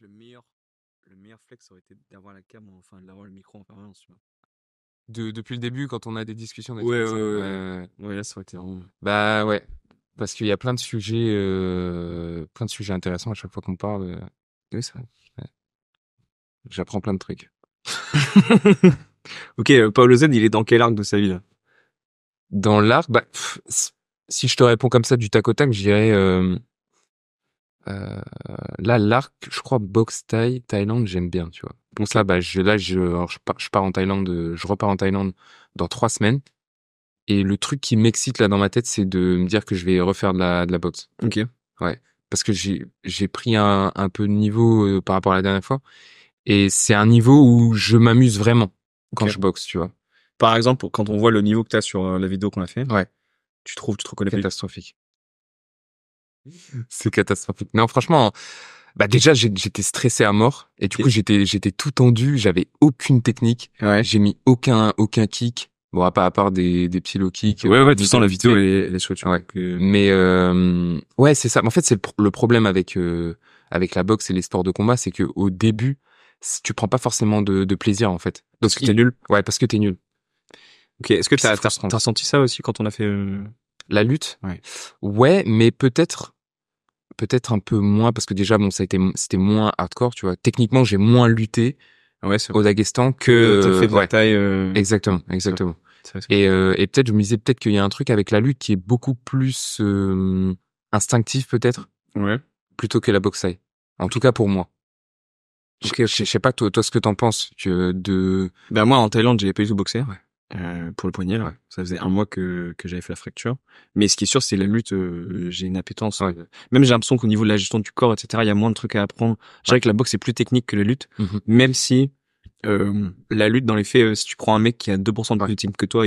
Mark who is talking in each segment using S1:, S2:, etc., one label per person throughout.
S1: le meilleur flex aurait été d'avoir la cam, enfin d'avoir le micro en permanence, tu vois.
S2: Depuis le début, quand on a des discussions, des
S1: Ouais,
S2: trucs comme ça.
S1: Ouais, là, ça aurait été vraiment.
S2: Bah ouais, parce qu'il y a plein de sujets intéressants à chaque fois qu'on parle. Oui, c'est vrai. Ouais. J'apprends plein de trucs.
S1: Ok, Paolo Z, il est dans quel arc de sa vie, là?
S2: Dans l'arc, si je te réponds comme ça du tac au tac, je dirais euh, là l'arc, je crois boxe Thaïlande, j'aime bien, tu vois. Pour ça, alors, je pars en Thaïlande, je repars en Thaïlande dans 3 semaines. Et le truc qui m'excite là dans ma tête, c'est de me dire que je vais refaire de la boxe.
S1: Ok.
S2: Ouais, parce que j'ai pris un peu de niveau par rapport à la dernière fois, et c'est un niveau où je m'amuse vraiment quand
S1: Ok.
S2: je boxe, tu vois.
S1: Par exemple, quand on voit le niveau que t'as sur la vidéo qu'on a fait,
S2: Ouais,
S1: tu te reconnais plus?
S2: catastrophique. C'est catastrophique. Non, franchement, bah déjà j'étais stressé à mort, et du coup j'étais tout tendu, j'avais aucune technique,
S1: Ouais.
S2: j'ai mis aucun kick. Bon, à part des petits low kicks.
S1: Ouais, de toute façon, la vidéo, elle est chouette, tu vois.
S2: Ouais. Mais ouais, c'est ça. En fait, c'est le problème avec avec la boxe et les sports de combat, c'est que au début, tu prends pas forcément de plaisir en fait.
S1: Parce que t'es nul.
S2: Ouais, parce que t'es nul.
S1: Ok, est-ce que
S2: Puis c'est frustrant.
S1: t'as ressenti ça aussi quand on a fait
S2: La lutte,
S1: Ouais.
S2: ouais, mais peut-être un peu moins, parce que déjà bon, c'était moins hardcore, tu vois. Techniquement, j'ai moins lutté
S1: Ouais, c'est
S2: au
S1: vrai.
S2: Daghestan
S1: T'as
S2: que
S1: fait de la
S2: ouais,
S1: taille.
S2: exactement.
S1: C'est vrai.
S2: Et peut-être je me disais peut-être qu'il y a un truc avec la lutte qui est beaucoup plus instinctif peut-être,
S1: Ouais.
S2: plutôt que la boxe thaï. En tout cas pour moi.
S1: Ok.
S2: Je sais pas toi ce que t'en penses
S1: Ben moi, en Thaïlande, j'avais pas du tout boxé.
S2: Ouais.
S1: Pour le poignet, là.
S2: Ouais.
S1: Ça faisait un mois que j'avais fait la fracture. Mais ce qui est sûr, c'est la lutte. J'ai une appétence.
S2: Ouais.
S1: Même j'ai l'impression qu'au niveau de la gestion du corps, etc., il y a moins de trucs à apprendre. Je dirais que la boxe est plus technique que la lutte.
S2: Mhm.
S1: Même si la lutte, dans les faits, si tu prends un mec qui a 2% de plus de team que toi,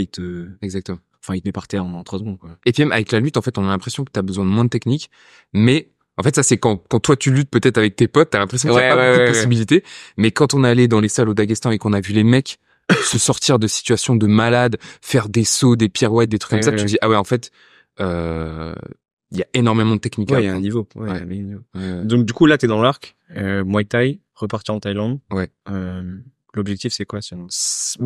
S2: Exactement.
S1: enfin, il te met par terre en 3 secondes, quoi.
S2: Et puis même avec la lutte, en fait, on a l'impression que t'as besoin de moins de technique, mais en fait, ça c'est quand toi tu luttes peut-être avec tes potes, t'as l'impression qu'il y a pas beaucoup de possibilités. Mais quand on est allé dans les salles au Daghestan et qu'on a vu les mecs se sortir de situations de malades, faire des sauts, des pirouettes, des trucs comme ça, tu te dis ah ouais, en fait, il y a énormément de technique à
S1: Ouais, il y a un
S2: apprendre.
S1: niveau.
S2: Ouais.
S1: Il y a un niveau.
S2: Ouais.
S1: Donc, du coup, là, t'es dans l'arc. Muay Thai, repartir en Thaïlande.
S2: Ouais.
S1: L'objectif, c'est quoi, c'est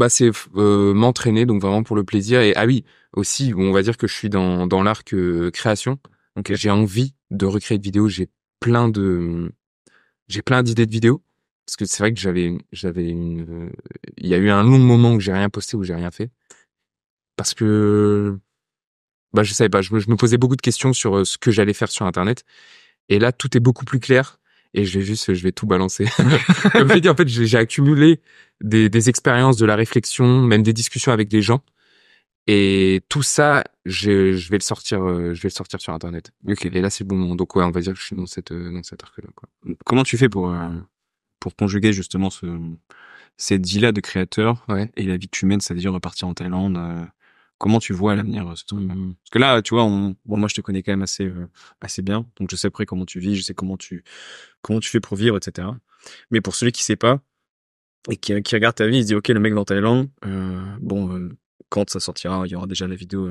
S2: C'est m'entraîner, donc vraiment pour le plaisir. Et ah oui, aussi, on va dire que je suis dans l'arc création.
S1: Ok.
S2: J'ai envie de recréer de vidéos. Plein de j'ai plein d'idées de vidéos, parce que c'est vrai que il y a eu un long moment où j'ai rien posté, où j'ai rien fait, parce que je savais pas. Je me posais beaucoup de questions sur ce que j'allais faire sur Internet. Et là, tout est beaucoup plus clair. Et je vais tout balancer. Comme je l'ai dit, en fait, j'ai accumulé des expériences, de la réflexion, même des discussions avec des gens. Et tout ça, je vais le sortir sur Internet.
S1: Ok.
S2: Et là, c'est le bon moment. Donc ouais, on va dire que je suis dans cet arc-là, quoi.
S1: Comment tu fais pour conjuguer justement cette vie-là de créateur
S2: Ouais.
S1: et la vie que tu mènes, c'est-à-dire repartir en Thaïlande? Comment tu vois à l'avenir ce truc-là? Parce que là, tu vois, bon, moi, je te connais quand même assez bien, donc je sais après comment tu vis, je sais comment tu fais pour vivre, etc. Mais pour celui qui sait pas et qui regarde ta vie, il se dit, ok, le mec va en Thaïlande, bon, quand ça sortira, il y aura déjà la vidéo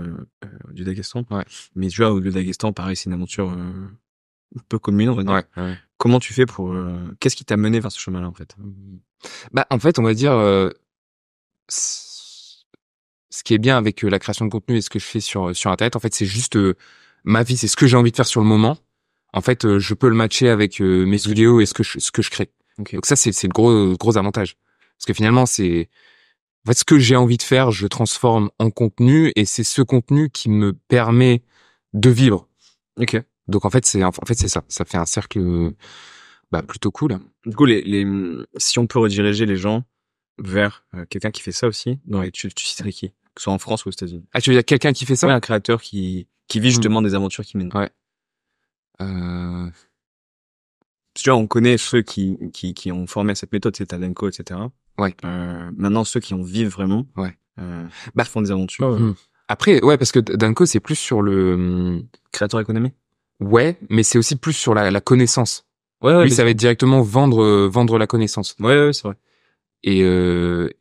S1: du Daghestan.
S2: Ouais.
S1: Mais tu vois, au Daghestan, pareil, c'est une aventure un peu commune, on va dire.
S2: Ouais.
S1: Comment tu fais qu'est-ce qui t'a mené vers ce chemin-là, en fait?
S2: Bah, en fait, on va dire, ce qui est bien avec la création de contenu et ce que je fais sur Internet, en fait, c'est juste ma vie, c'est ce que j'ai envie de faire sur le moment. En fait, je peux le matcher avec mes vidéos et ce que je crée.
S1: Okay.
S2: Donc ça, c'est le gros avantage. Parce que finalement, en fait, ce que j'ai envie de faire, je le transforme en contenu, et c'est ce contenu qui me permet de vivre.
S1: Ok.
S2: Donc en fait, c'est ça. Ça fait un cercle plutôt cool.
S1: Du coup, si on peut rediriger les gens vers quelqu'un qui fait ça aussi, tu citerais qui? Que ce soit en France ou aux États-Unis.
S2: Ah, tu veux dire quelqu'un qui fait ça?
S1: Ouais, un créateur qui vit justement des aventures qui mènent.
S2: Ouais.
S1: Tu vois, on connaît ceux qui ont formé cette méthode, c'est Tadenko, etc.
S2: Ouais.
S1: Maintenant, ceux qui en vivent vraiment,
S2: ouais.
S1: font des aventures.
S2: Après, ouais, parce que Danko, c'est plus sur le
S1: créateur économique.
S2: Ouais, mais c'est aussi plus sur la connaissance.
S1: Ouais,
S2: lui, ça va être directement vendre la connaissance.
S1: Ouais, c'est vrai.
S2: et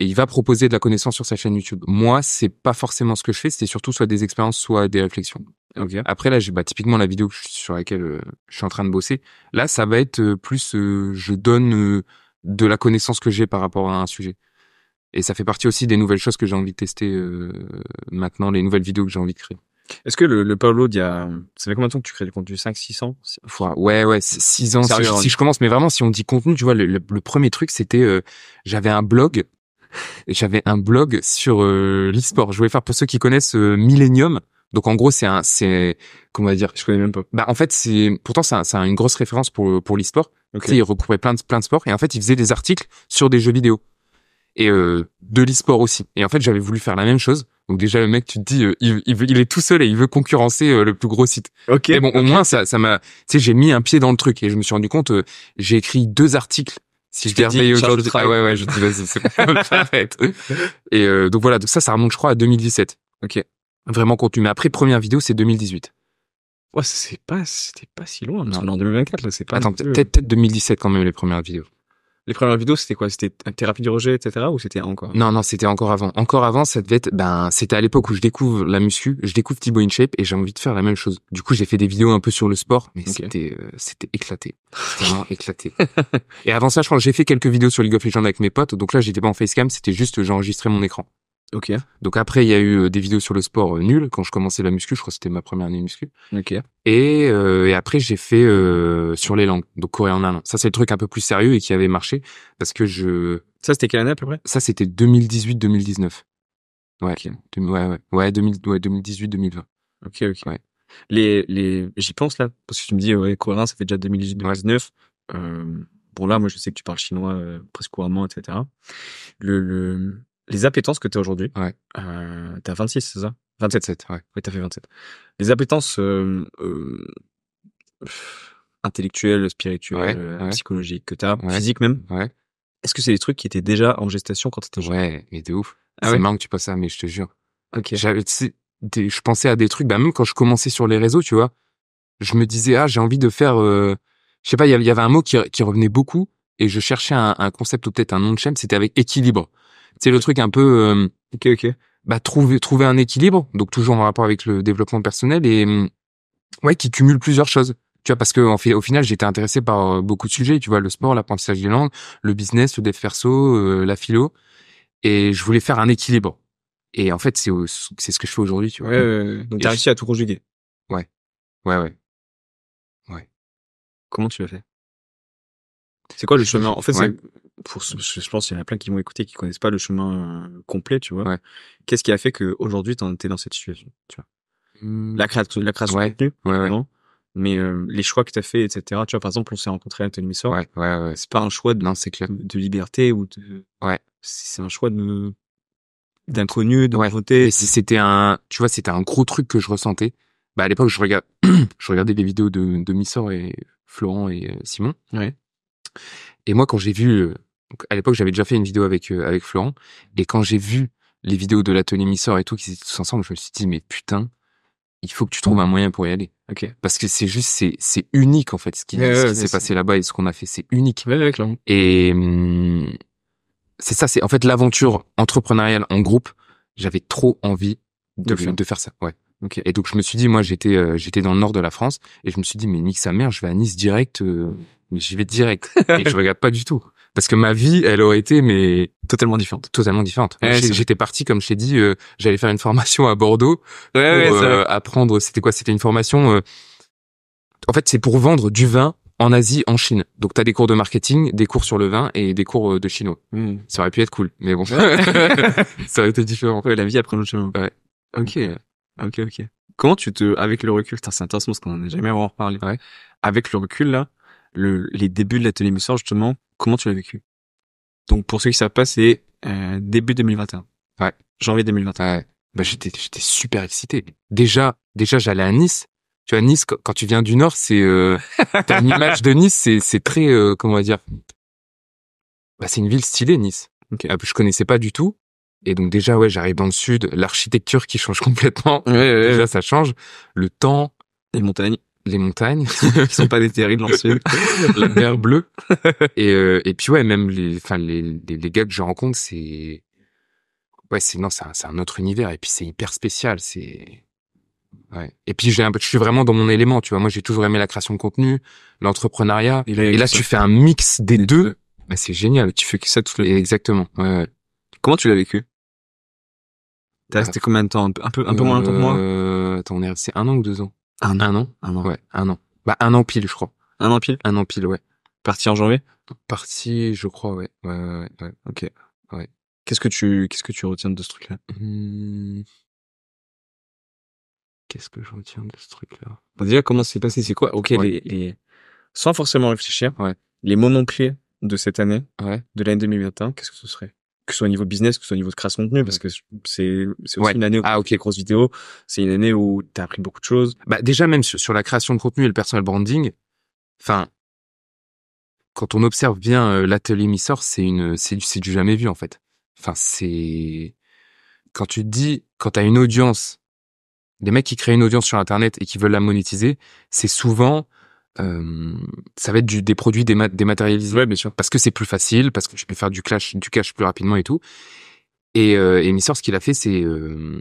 S2: il va proposer de la connaissance sur sa chaîne YouTube. Moi, c'est pas forcément ce que je fais, c'est surtout soit des expériences, soit des réflexions.
S1: Ok.
S2: Après là, j'ai typiquement la vidéo sur laquelle je suis en train de bosser. Là, ça va être plus je donne de la connaissance que j'ai par rapport à un sujet. Et ça fait partie aussi des nouvelles choses que j'ai envie de tester maintenant, les nouvelles vidéos que j'ai envie de créer.
S1: Est-ce que le Upload, ça fait combien de temps que tu crées du contenu? 5, 6 ans?
S2: Ouais, 6 ans.
S1: Sérieux,
S2: Si je commence, mais vraiment, si on dit contenu, tu vois, le premier truc, c'était, j'avais un blog sur l'e-sport. Je voulais faire, pour ceux qui connaissent, Millennium. Donc en gros, comment dire?
S1: Je connais même pas.
S2: Bah en fait, pourtant ça a une grosse référence pour l'e-sport.
S1: Ok.
S2: Tu sais, il recouvrait plein de sports et en fait, il faisait des articles sur des jeux vidéo et de l'e-sport aussi. Et en fait, j'avais voulu faire la même chose. Donc déjà, le mec, tu te dis, il est tout seul et il veut concurrencer le plus gros site.
S1: Ok.
S2: Mais bon, au moins, ça m'a, tu sais, j'ai mis un pied dans le truc et je me suis rendu compte, j'ai écrit 2 articles. Si je
S1: t'es dit,
S2: devais
S1: charge de
S2: aujourd'hui,
S1: travail.
S2: ouais, je dis, vas-y, c'est bon, j'arrête. Et donc voilà, donc ça remonte, je crois, à 2017.
S1: Ok.
S2: Vraiment contenu. Mais après, première vidéo, c'est 2018.
S1: Ouais, c'était pas si loin. Parce qu'on est en 2024, là, c'est pas.
S2: Attends, peut-être 2017 quand même, les premières vidéos.
S1: Les premières vidéos, c'était quoi? C'était thérapie du rejet, etc., ou c'était encore?
S2: Non, c'était encore avant. Encore avant, ça devait être, c'était à l'époque où je découvre la muscu, je découvre Thibaut InShape et j'ai envie de faire la même chose. Du coup, j'ai fait des vidéos un peu sur le sport, mais
S1: Okay.
S2: c'était éclaté. C'était vraiment éclaté. Et avant ça, je crois que j'ai fait quelques vidéos sur League of Legends avec mes potes. Donc là, j'étais pas en facecam, c'était juste, j'enregistrais mon écran.
S1: Ok.
S2: Donc après, il y a eu des vidéos sur le sport nul quand je commençais la muscu. Je crois que c'était ma première année de muscu.
S1: Ok.
S2: Et après, j'ai fait sur les langues, donc coréen en allemand. Ça, c'est le truc un peu plus sérieux et qui avait marché parce que
S1: Ça, c'était quelle année à peu près?
S2: Ça, c'était 2018-2019. Ouais.
S1: Okay.
S2: Ouais, 2018-2020.
S1: Ok.
S2: Ouais.
S1: J'y pense là, parce que tu me dis, ouais, coréen, ça fait déjà 2018-2019. Bon, là, moi, je sais que tu parles chinois presque couramment, etc. Les appétences que tu as aujourd'hui,
S2: Ouais.
S1: t'as 26, c'est ça? 27.
S2: Ouais.
S1: Oui, t'as fait 27. Les appétences intellectuelles, spirituelles, psychologiques que t'as, physiques même.
S2: Ouais.
S1: Est-ce que c'est des trucs qui étaient déjà en gestation quand t'étais jeune?
S2: Ouais, mais de ouf.
S1: Ah
S2: c'est marrant que tu passes ça, mais je te jure.
S1: Ok.
S2: Je pensais à des trucs, même quand je commençais sur les réseaux, tu vois, je me disais, j'ai envie de faire, je sais pas, il y avait un mot qui revenait beaucoup et je cherchais un concept ou peut-être un nom de chaîne, c'était avec équilibre. C'est le truc un peu,
S1: Ok.
S2: Trouver un équilibre, donc toujours en rapport avec le développement personnel et, ouais, qui cumule plusieurs choses. Tu vois, parce que au final, j'étais intéressé par beaucoup de sujets, tu vois, le sport, l'apprentissage des langues, le business, le dev perso, la philo, et je voulais faire un équilibre. Et en fait, c'est ce que je fais aujourd'hui, tu vois.
S1: Ouais. Donc t'as réussi à tout conjuguer.
S2: Ouais.
S1: Comment tu l'as fait? C'est quoi le chemin? En fait,
S2: ouais.
S1: je pense qu'il y en a plein qui vont écouter qui connaissent pas le chemin complet, tu vois.
S2: Ouais.
S1: Qu'est-ce qui a fait que aujourd'hui t'es dans cette situation, tu vois? La création de contenu, vraiment. Mais les choix que t'as fait, etc. Tu vois, par exemple, on s'est rencontrés à Télémissor.
S2: Ouais.
S1: C'est pas un choix
S2: non, c'est clair.
S1: de liberté ou de.
S2: Ouais.
S1: C'est un choix d'inconnu, de nouveauté.
S2: Et c'était un gros truc que je ressentais. À l'époque, je regardais des vidéos de Missor et Florent et Simon.
S1: Ouais.
S2: Et moi, quand j'ai vu, à l'époque, j'avais déjà fait une vidéo avec Florent, et quand j'ai vu les vidéos de l'atelier Missor et tout, qui étaient tous ensemble, je me suis dit, mais putain, il faut que tu trouves un moyen pour y aller.
S1: Ok.
S2: Parce que c'est unique, en fait, ce qui s'est passé là-bas et ce qu'on a fait, c'est unique.
S1: Ouais, clairement.
S2: Et c'est ça, c'est en fait l'aventure entrepreneuriale en groupe. J'avais trop envie de faire ça. Ouais.
S1: Okay.
S2: Et donc je me suis dit, moi j'étais dans le nord de la France et je me suis dit, mais nique sa mère, je vais à Nice direct, mais j'y vais direct. Et je regarde pas du tout, parce que ma vie, elle aurait été
S1: totalement différente.
S2: Ouais, j'étais parti, comme je t'ai dit, j'allais faire une formation à Bordeaux pour apprendre. C'était une formation. En fait, c'est pour vendre du vin en Asie, en Chine. Donc t'as des cours de marketing, des cours sur le vin et des cours de chinois. Ça aurait pu être cool, mais bon, ça aurait été différent.
S1: Ouais, la vie après notre chemin.
S2: Ouais.
S1: Ok. Comment avec le recul, c'est intéressant parce qu'on en a jamais vraiment reparlé.
S2: Ouais.
S1: Avec le recul là, les débuts de l'atelier Missor, justement, comment tu l'as vécu? Donc pour ceux qui savent pas, c'est début 2021.
S2: Ouais.
S1: Janvier 2021.
S2: Ouais. J'étais super excité. Déjà j'allais à Nice. Tu vois, Nice, quand tu viens du Nord, t'as une image de Nice, c'est très, comment dire, c'est une ville stylée, Nice.
S1: Okay.
S2: Je connaissais pas du tout. Et donc déjà, j'arrive dans le sud, l'architecture qui change complètement.
S1: Ouais.
S2: Déjà, ça change. Le temps.
S1: Les montagnes.
S2: les montagnes,
S1: qui sont pas des terrils dans le sud.
S2: la mer bleue. Et puis ouais, même les gars que je rencontre, c'est un autre univers. Et puis c'est hyper spécial. Ouais. Et puis je suis vraiment dans mon élément, tu vois. Moi, j'ai toujours aimé la création de contenu, l'entrepreneuriat. Et là, tu fais un mix des deux. Bah, c'est génial.
S1: Tu fais que ça tout le
S2: Exactement. Ouais.
S1: Comment tu l'as vécu? T'as resté combien de temps? Un peu moins longtemps que moi?
S2: Attends, on est resté 1 an ou 2 ans?
S1: Un an.
S2: 1 an?
S1: 1 an.
S2: Ouais, 1 an. Bah, 1 an pile, je crois.
S1: 1 an pile?
S2: 1 an pile, ouais.
S1: Parti en janvier?
S2: Parti, je crois, ouais. Ouais.
S1: Ok.
S2: Ouais.
S1: Qu'est-ce que tu retiens de ce truc-là?
S2: Qu'est-ce que je retiens de ce truc-là?
S1: Bon, déjà, comment c'est passé? C'est quoi? Ok,
S2: Ouais.
S1: sans forcément réfléchir.
S2: Ouais.
S1: Les moments clés de cette année,
S2: Ouais.
S1: de l'année 2021, qu'est-ce que ce serait? Que ce soit au niveau business, que ce soit au niveau de création de contenu, parce que c'est aussi
S2: Ouais.
S1: une année où
S2: Ah,
S1: les grosses vidéos, c'est une année où t'as appris beaucoup de choses.
S2: Bah, déjà, même sur la création de contenu et le personal branding, enfin, quand on observe bien l'atelier Missor, c'est du jamais vu, en fait. Enfin, quand tu te dis, quand t'as une audience, des mecs qui créent une audience sur Internet et qui veulent la monétiser, c'est souvent, ça va être des produits dématérialisés.
S1: Ouais, bien sûr.
S2: Parce que c'est plus facile, parce que tu peux faire du cash plus rapidement et tout. Et Missor, ce qu'il a fait, c'est, il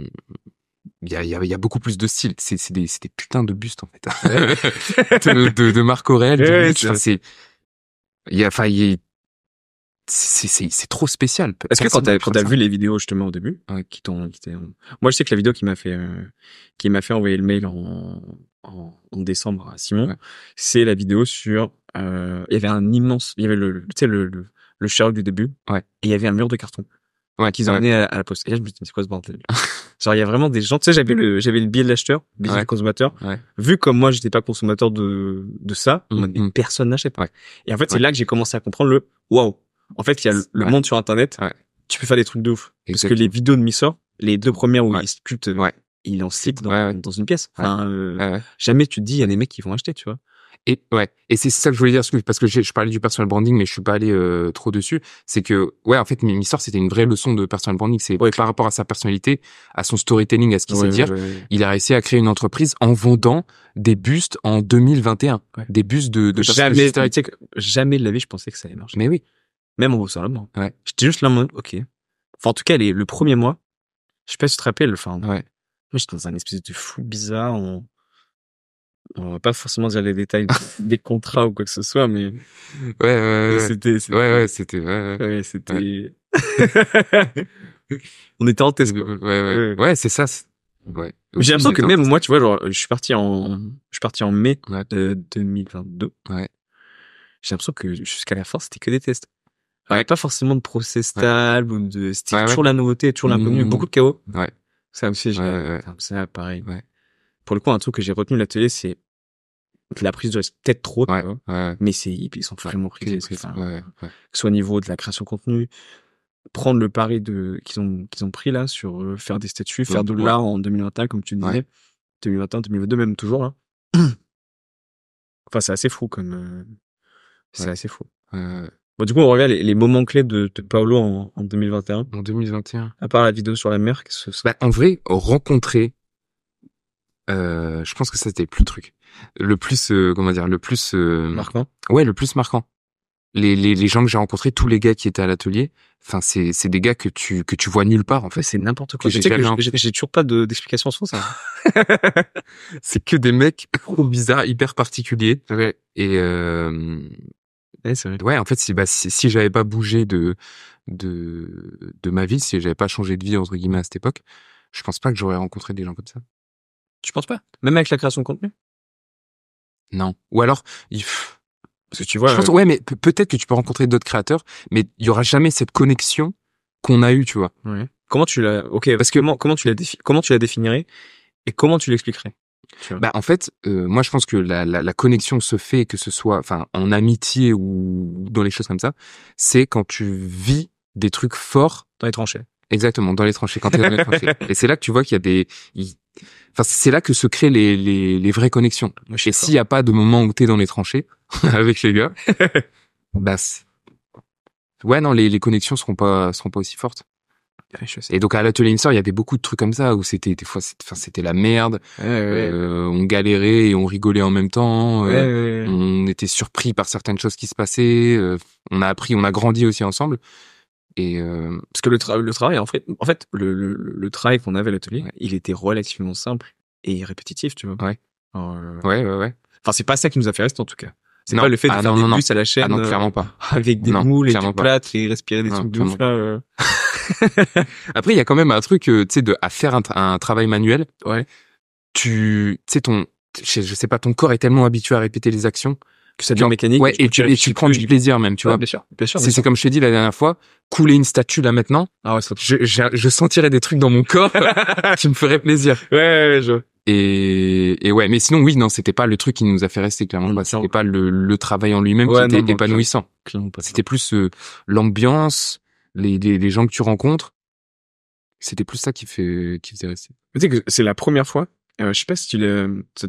S2: y a beaucoup plus de styles. C'est des putains de bustes, en fait. de Marc Aurèle,
S1: Ouais,
S2: c'est trop spécial.
S1: Est-ce que quand t'as vu les vidéos justement au début,
S2: ouais.
S1: Moi, je sais que la vidéo qui m'a fait envoyer le mail en décembre à Simon, c'est la vidéo sur, il y avait il y avait le Sherlock du début,
S2: ouais.
S1: Et il y avait un mur de carton, qu'ils ont amené à la poste. Et là, je me dis, mais c'est quoi ce bordel? Genre, il y a vraiment des gens, tu sais, j'avais le biais de l'acheteur, biais du consommateur.
S2: Ouais.
S1: Vu comme moi, j'étais pas consommateur de ça, personne n'achète.
S2: Ouais.
S1: Et en fait, c'est là que j'ai commencé à comprendre waouh. En fait, il y a le monde sur Internet. Ouais. Tu peux faire des trucs de ouf. Exactement. Parce que les vidéos de Missor, les 2 premières où il sculpte, il en site dans une pièce. Enfin, jamais tu te dis, il y a des mecs qui vont acheter, tu vois.
S2: Et c'est ça que je voulais dire, parce que je parlais du personal branding, mais je suis pas allé trop dessus. C'est que, en fait, Missor, c'était une vraie leçon de personal branding. C'est par rapport à sa personnalité, à son storytelling, à ce qu'il sait dire. Il a réussi à créer une entreprise en vendant des bustes en 2021. Des bustes de personnalité.
S1: Jamais de la vie, je pensais que ça allait marcher.
S2: Mais oui.
S1: Même en bossant là-bas. Ouais. J'étais juste là en mode, ok. Enfin, en tout cas, le premier mois, je sais pas si tu te rappelles, moi, j'étais dans un espèce de flou bizarre. On va pas forcément dire les détails des contrats ou quoi que ce soit, mais. C'était. On était en test, quoi.
S2: Ouais, c'est ça. Ouais.
S1: J'ai l'impression que même moi, tu vois, genre, je suis parti en mai 2022.
S2: Ouais.
S1: J'ai l'impression que jusqu'à la fin, c'était que des tests. Ouais. Pas forcément de process stable ou c'était toujours la nouveauté, toujours l'inconnu, beaucoup de chaos.
S2: Ouais.
S1: Ça aussi, ça, pareil. Ouais. Pour le coup, un truc que j'ai retenu de l'atelier, c'est la prise de risque, peut-être trop, mais ils sont vraiment pris. Que ce soit au niveau de la création de contenu, prendre le pari qu'ils ont pris là sur faire des statuts, faire de l'art en 2021, comme tu disais. 2021, 2022, même toujours, là. Enfin, c'est assez fou c'est assez fou. Bon, du coup, on revient les moments clés de Paolo en 2021.
S2: En 2021.
S1: À part la vidéo sur la mer, qu'est-ce que c'est?
S2: En vrai, rencontrer, je pense que ça c'était le truc. Le plus,
S1: marquant.
S2: Ouais, le plus marquant. Les gens que j'ai rencontrés, tous les gars qui étaient à l'atelier, enfin, c'est des gars que tu vois nulle part, en fait.
S1: C'est n'importe quoi. J'ai toujours pas d'explication sur ça.
S2: C'est que des mecs trop bizarres, hyper particuliers.
S1: Ouais.
S2: Et,
S1: c'est vrai.
S2: Ouais, en fait, si j'avais pas bougé de ma vie, si j'avais pas changé de vie, entre guillemets, à cette époque, je pense pas que j'aurais rencontré des gens comme ça.
S1: Tu penses pas? Même avec la création de contenu?
S2: Non. Ou alors,
S1: parce que tu vois.
S2: Je pense, mais peut-être que tu peux rencontrer d'autres créateurs, mais il y aura jamais cette connexion qu'on a eue, tu vois.
S1: Ouais. Comment tu parce que comment tu la définirais et comment tu l'expliquerais?
S2: En fait, moi je pense que la connexion se fait, que ce soit en amitié ou dans les choses comme ça, c'est quand tu vis des trucs forts
S1: dans les tranchées.
S2: Exactement, dans les tranchées, quand t'es dans les tranchées. Et c'est là que tu vois qu'il y a c'est là que se créent les vraies connexions. Et s'il y a pas de moment où t'es dans les tranchées avec les gars, non, les connexions seront pas aussi fortes.
S1: Ouais, je sais.
S2: Et donc à l'atelier Insort, il y avait beaucoup de trucs comme ça où des fois, c'était la merde.
S1: Ouais.
S2: On galérait et on rigolait en même temps.
S1: Ouais.
S2: On était surpris par certaines choses qui se passaient. On a appris, on a grandi aussi ensemble. Et
S1: Parce que le travail, en fait, le travail qu'on avait à l'atelier,
S2: Ouais.
S1: il était relativement simple et répétitif, tu vois.
S2: Ouais.
S1: Alors,
S2: ouais.
S1: Enfin, c'est pas ça qui nous a fait rester, en tout cas. C'est
S2: Non.
S1: pas le fait de
S2: Ah
S1: faire
S2: non,
S1: des
S2: non.
S1: bus à la chaîne,
S2: Ah non, clairement pas.
S1: avec des
S2: Non,
S1: moules et du
S2: clairement pas.
S1: plâtre et respirer des
S2: Non,
S1: trucs de ouf,
S2: clairement
S1: là.
S2: Après, il y a quand même un truc, tu sais, à faire un travail manuel.
S1: Ouais.
S2: Tu sais, je sais pas, ton corps est tellement habitué à répéter les actions.
S1: Que ça devient mécanique.
S2: Ouais, et tu prends du plaisir même, tu vois.
S1: Bien sûr, bien sûr.
S2: C'est comme je t'ai dit la dernière fois, couler une statue là maintenant,
S1: Ah ouais,
S2: je sentirais des trucs dans mon corps qui me feraient plaisir.
S1: ouais,
S2: Et ouais, mais sinon oui, non, c'était pas le truc qui nous a fait rester clairement pas. C'était pas le travail en lui-même qui était épanouissant.
S1: Clairement pas.
S2: C'était plus l'ambiance, les gens que tu rencontres. C'était plus ça qui faisait rester.
S1: Tu sais que c'est la première fois. Je sais pas si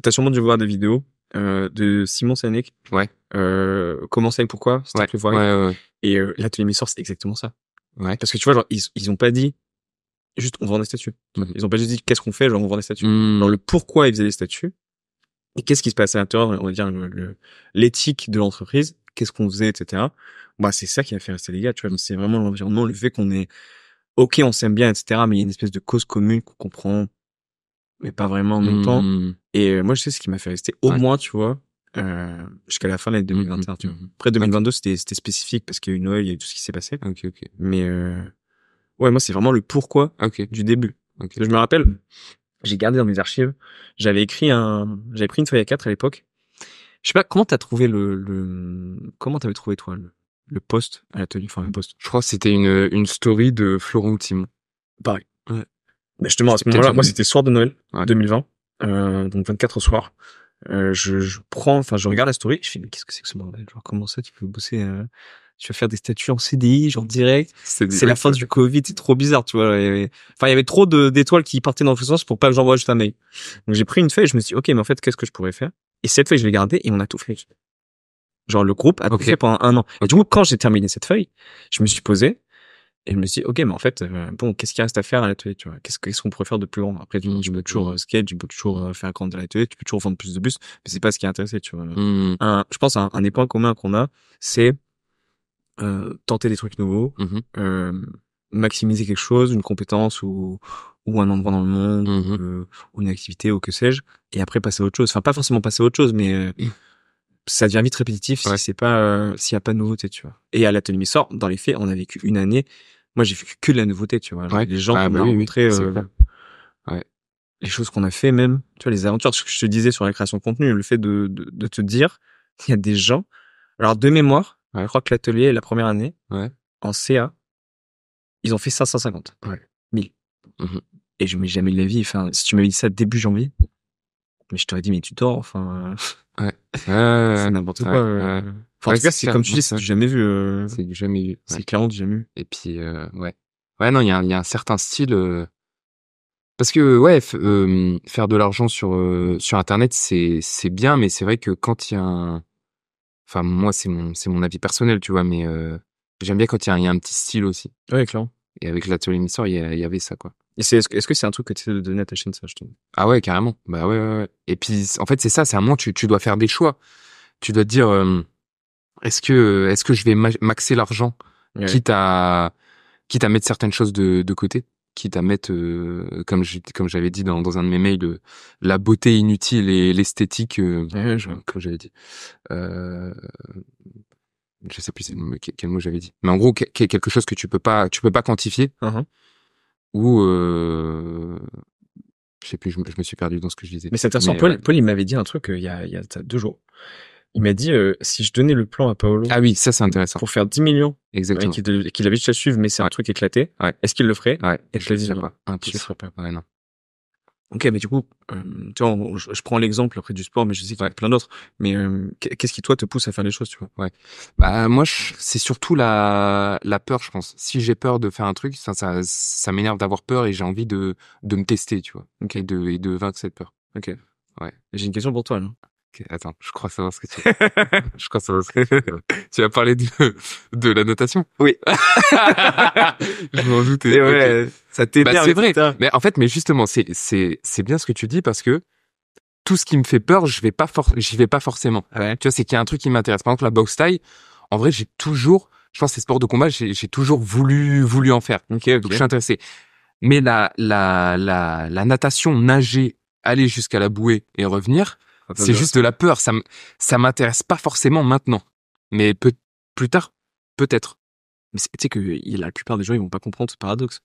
S1: t'as sûrement dû voir des vidéos de Simon Sinek.
S2: Ouais.
S1: Comment ça et pourquoi.
S2: Ouais.
S1: Et l'atelier Missor, c'est exactement ça.
S2: Ouais.
S1: Parce que tu vois, genre ils ont pas dit juste on vend des statues. Ils ont pas juste dit qu'est-ce qu'on fait, genre on vend des statues. Genre le pourquoi ils faisaient des statues et qu'est-ce qui se passait à l'intérieur, on va dire l'éthique de l'entreprise, qu'est-ce qu'on faisait, etc. Bah c'est ça qui a fait rester les gars, tu vois. C'est vraiment l'environnement, le fait qu'on est ok, on s'aime bien, etc. Mais il y a une espèce de cause commune qu'on comprend, mais pas vraiment en même temps. Et moi je sais ce qui m'a fait rester au moins, tu vois. Jusqu'à la fin de l'année 2021, tu vois. Après 2022, c'était spécifique parce qu'il y a eu Noël, il y a eu tout ce qui s'est passé.
S2: Ok.
S1: Mais ouais, moi c'est vraiment le pourquoi du début. Je me rappelle, j'ai gardé dans mes archives, j'avais pris une feuille A4 à l'époque. Je sais pas comment t'as trouvé comment t'avais trouvé toi le post à l'atelier, enfin le post.
S2: Je crois que c'était une story de Florent Timon.
S1: Pareil. Ouais. Mais justement à ce moment-là, moi c'était soir de Noël 2020, donc 24 au soir. Je regarde la story, je fais mais qu'est-ce que c'est que ce bordel, genre comment ça tu peux bosser, tu vas faire des statuts en CDI genre direct, c'est la fin du Covid, c'est trop bizarre, tu vois. Enfin il y avait trop d'étoiles qui partaient dans le sens pour pas que j'envoie juste un mail. Donc j'ai pris une feuille, je me suis dit ok mais en fait qu'est-ce que je pourrais faire, et cette feuille je l'ai gardée et on a tout fait. Genre le groupe a tout fait pendant 1 an. Et du coup quand j'ai terminé cette feuille, je me suis posé et je me suis dit, ok, mais en fait, bon, qu'est-ce qu'il reste à faire à l'atelier, tu vois? Qu'est-ce qu'on pourrait faire de plus grand? Après, tu peux toujours skate, tu peux toujours faire grandir l'atelier, tu peux toujours vendre plus de bus, mais c'est pas ce qui est intéressé, tu vois. Je pense un des points communs qu'on a, c'est tenter des trucs nouveaux, maximiser quelque chose, une compétence ou un endroit dans le monde, ou une activité ou que sais-je, et après passer à autre chose. Enfin, pas forcément passer à autre chose, mais ça devient vite répétitif si c'est pas s'il y a pas de nouveauté, tu vois. Et à l'atelier Missor, dans les faits, on a vécu une année. Moi, j'ai vécu que de la nouveauté, tu vois. Genre, les gens qu'on a rencontrés, les choses qu'on a fait même, tu vois, les aventures. Ce que je te disais sur la création de contenu, le fait de te dire, il y a des gens. Alors de mémoire, je crois que l'atelier la première année, en CA, ils ont fait 550. 1000. Et je m'ai jamais de la vie. Enfin, si tu m'avais dit ça début janvier, mais je t'aurais dit mais tu dors, enfin. C'est n'importe quoi. Enfin, en tout cas, c'est comme tu dis, c'est du jamais vu.
S2: C'est du jamais vu.
S1: C'est clairement du jamais vu.
S2: Et puis, ouais, non, il y a un certain style. Parce que, faire de l'argent sur Internet, c'est bien, mais c'est vrai que quand il y a enfin, moi, c'est mon avis personnel, tu vois, mais j'aime bien quand il y a un petit style aussi.
S1: Ouais, clairement.
S2: Et avec l'atelier Missor, il y avait ça, quoi.
S1: Et est-ce que c'est un truc que tu essaies de donner à ta chaîne, ça, je trouve?
S2: Ah ouais, carrément. Bah ouais. Et puis, en fait, c'est ça, c'est un moment, tu dois faire des choix. Tu dois te dire, est-ce que je vais maxer l'argent, quitte à mettre certaines choses de côté, quitte à mettre, comme j'avais dit dans un de mes mails, la beauté inutile et l'esthétique, comme j'avais dit. Je sais plus quel mot j'avais dit. Mais en gros, quelque chose que tu peux pas quantifier. Ou, je sais plus, je me suis perdu dans ce que je disais.
S1: Mais c'est intéressant. Paul, il m'avait dit un truc, il y a 2 jours. Il m'a dit, si je donnais le plan à Paolo.
S2: Ah oui, ça, c'est intéressant.
S1: Pour faire 10 millions.
S2: Exactement.
S1: Qu'il avait juste à suivre, mais c'est un truc éclaté. Est-ce qu'il le ferait? Et je le dis,
S2: pas.
S1: Je le ferais pas.
S2: Ouais, non.
S1: Ok, mais du coup, tu vois, je prends l'exemple après du sport, mais je sais qu'il y a plein d'autres. Mais qu'est-ce qui toi te pousse à faire les choses, tu vois?
S2: Bah moi, c'est surtout la peur, je pense. Si j'ai peur de faire un truc, ça m'énerve d'avoir peur et j'ai envie de me tester, tu vois. Et de vaincre cette peur.
S1: Ok.
S2: Ouais.
S1: J'ai une question pour toi, là.
S2: Ok, attends, je crois savoir ce que tu je crois savoir ce que tu vas parler de la notation.
S1: Oui.
S2: Je m'en doutais.
S1: Et
S2: Ok.
S1: ouais, ça
S2: Bah,
S1: t'énerve,
S2: c'est vrai.
S1: etc.
S2: Mais en fait, mais justement, c'est bien ce que tu dis parce que tout ce qui me fait peur, j'y vais pas forcément.
S1: Ouais.
S2: Tu vois, c'est qu'il y a un truc qui m'intéresse. Par exemple, la boxe thaï, en vrai, je pense que ces sports de combat, j'ai toujours voulu en faire.
S1: Ok,
S2: Donc, je suis intéressé. Mais la natation, nager, aller jusqu'à la bouée et revenir, c'est juste de la peur. Ça m'intéresse pas forcément maintenant. Mais plus tard, peut-être.
S1: Mais tu sais que la plupart des gens, ils vont pas comprendre ce paradoxe.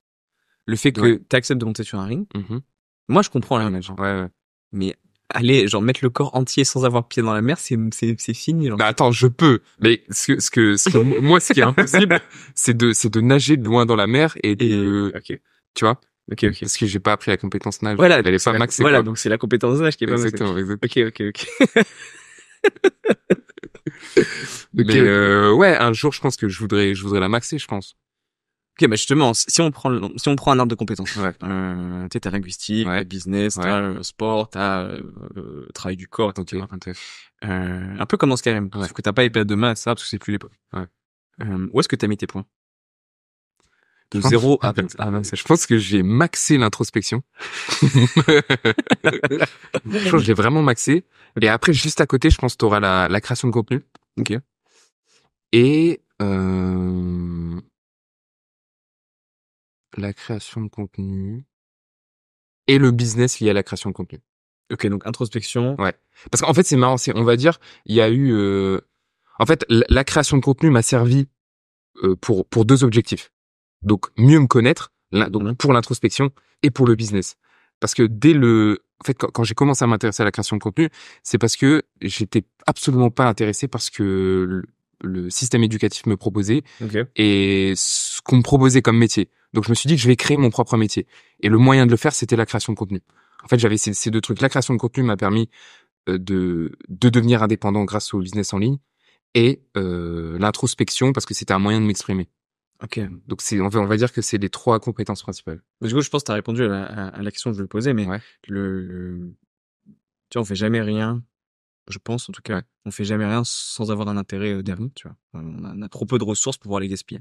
S1: Le fait que
S2: Ouais.
S1: t'acceptes de monter sur un ring,
S2: Mhm.
S1: moi, je comprends la nage.
S2: Ouais.
S1: Mais aller, genre, mettre le corps entier sans avoir pied dans la mer, c'est fini, genre.
S2: Bah attends, je peux. Mais moi, ce qui est impossible, c'est de nager loin dans la mer et
S1: Ok.
S2: tu vois,
S1: Ok.
S2: parce que j'ai pas appris la compétence nage.
S1: Voilà.
S2: Elle est pas maxée.
S1: Voilà,
S2: Quoi.
S1: donc c'est la compétence nage qui est pas maxée.
S2: Exactement.
S1: Ok.
S2: Mais ouais, un jour, je pense que je voudrais la maxer, je pense.
S1: Ok, bah justement, si on prend un arbre de compétences,
S2: Ouais.
S1: tu sais, t'as linguistique,
S2: Ouais.
S1: t'as business,
S2: Ouais.
S1: t'as sport, t'as travail du corps, etc.
S2: Ok.
S1: Un peu comme dans Skyrim, sauf que t'as pas épée de main, ça, parce que c'est plus l'époque.
S2: Ouais.
S1: Où est-que t'as mis tes points? De
S2: Je pense-
S1: 0 à 20.
S2: Je pense que j'ai maxé l'introspection. Je pense que j'ai vraiment maxé. Et après, juste à côté, je pense que t'auras la création de contenu.
S1: Ok.
S2: Et la création de contenu et le business lié à la création de contenu.
S1: Ok, donc introspection.
S2: Ouais. Parce qu'en fait, c'est marrant, on va dire, il y a eu en fait la création de contenu m'a servi pour deux objectifs. Donc mieux me connaître, donc pour l'introspection et pour le business. Parce que en fait, quand j'ai commencé à m'intéresser à la création de contenu, c'est parce que j'étais absolument pas intéressé par ce que le système éducatif me proposait
S1: Ok.
S2: et ce qu'on me proposait comme métier. Donc je me suis dit que je vais créer mon propre métier. Et le moyen de le faire, c'était la création de contenu. En fait, j'avais ces deux trucs. La création de contenu m'a permis de devenir indépendant grâce au business en ligne et l'introspection parce que c'était un moyen de m'exprimer.
S1: Ok.
S2: Donc on va dire que c'est les trois compétences principales.
S1: Du coup, je pense que t'as répondu à la question que je voulais poser, mais
S2: Ouais.
S1: tu vois, on fait jamais rien. Je pense, en tout cas, on fait jamais rien sans avoir un intérêt derrière, tu vois. On a trop peu de ressources pour pouvoir les gaspiller.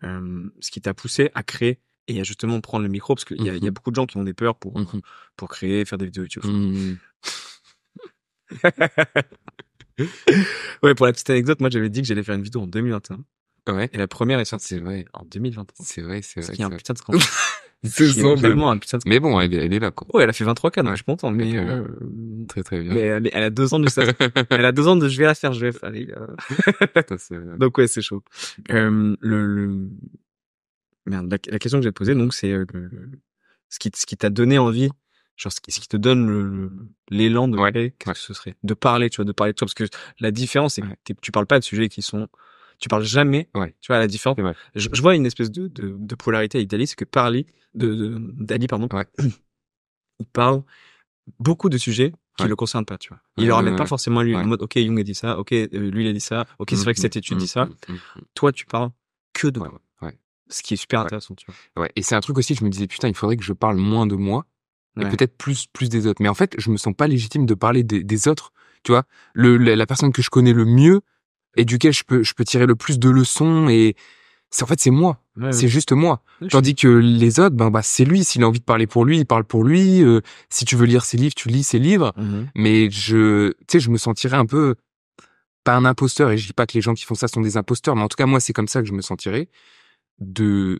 S1: Ce qui t'a poussé à créer et à justement prendre le micro, parce qu'il y a beaucoup de gens qui ont des peurs pour créer, faire des vidéos YouTube. Ouais, pour la petite anecdote, moi, j'avais dit que j'allais faire une vidéo en 2021.
S2: Ouais.
S1: Et la première est sortie
S2: C'est vrai.
S1: en 2021.
S2: C'est vrai.
S1: Ce qui est un putain de scandale.
S2: C'est
S1: vraiment un putain de scandale.
S2: Mais bon, elle est là, quoi.
S1: Ouais, elle a fait 23K, donc je suis content, mais
S2: Très bien.
S1: mais elle a 2 ans de ça. Elle a 2 ans de je vais la faire. Allez, donc ouais, c'est chaud. Merde, la question que j'ai posée, donc, c'est ce qui t'a donné envie, genre ce qui te donne l'élan de créer, qu'est-ce que ce serait? De parler, tu vois, de parler de toi, parce que la différence, c'est que tu parles pas de sujets tu parles jamais, tu vois, la différence. Je vois une espèce de polarité avec Dali, c'est que Dali, pardon, il parle beaucoup de sujets qui le concernent pas, tu vois. Il le ramène pas forcément lui, en mode, ok, Jung a dit ça, ok, lui il a dit ça, ok, c'est vrai que cette étude dit ça. Toi, tu parles que de toi. Ce qui est super intéressant, tu vois.
S2: Ouais. Et c'est un truc aussi, je me disais, putain, il faudrait que je parle moins de moi et peut-être plus des autres. Mais en fait, je me sens pas légitime de parler des autres, tu vois. La personne que je connais le mieux et duquel je peux tirer le plus de leçons et en fait, c'est moi. C'est juste moi. Tandis que les autres, bah, c'est lui. S'il a envie de parler pour lui, il parle pour lui. Si tu veux lire ses livres, tu lis ses livres. Mais tu sais, je me sentirais un peu, pas un imposteur, et je dis pas que les gens qui font ça sont des imposteurs, mais en tout cas, moi, c'est comme ça que je me sentirais de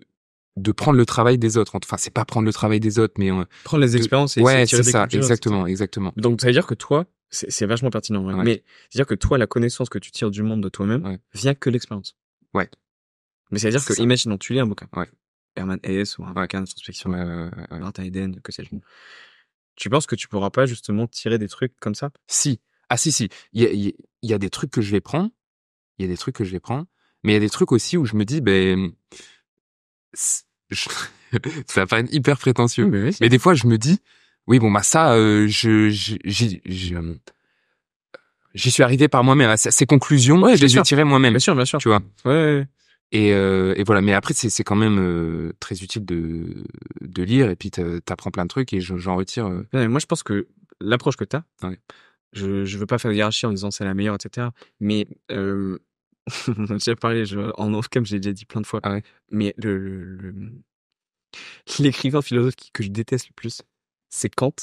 S2: prendre le travail des autres. Enfin, c'est pas prendre le travail des autres, mais
S1: prendre les expériences et
S2: ouais,
S1: tirer
S2: c'est
S1: des
S2: ça,
S1: conclusions,
S2: exactement.
S1: Donc ça veut dire que toi, c'est vachement pertinent, ouais. Mais c'est-à-dire que toi, la connaissance que tu tires du monde de toi-même vient que l'expérience.
S2: Ouais.
S1: Mais c'est-à-dire que, imaginons, tu lis un bouquin.
S2: Ouais.
S1: Herman Hesse ou un bouquin d'introspection. Martin Eden, que sais-je. Tu penses que tu pourras pas justement tirer des trucs comme ça?
S2: Si. Ah si. Il y a des trucs que je vais prendre. Mais il y a des trucs aussi où je me dis, ça va paraître hyper prétentieux. Mais des fois, je me dis, oui, bon, bah ça, j'y suis arrivé par moi-même. Ces conclusions, je les ai tirées moi-même.
S1: Bien sûr.
S2: Tu vois.
S1: Ouais.
S2: Et voilà. Mais après, c'est quand même très utile de lire et puis t'apprends plein de trucs et j'en retire.
S1: Moi, je pense que l'approche que t'as, je veux pas faire de hiérarchie en disant c'est la meilleure, etc. Mais on a déjà parlé, en off-cam, j'ai déjà dit plein de fois.
S2: Ah ouais.
S1: Mais l'écrivain philosophe que je déteste le plus, c'est Kant.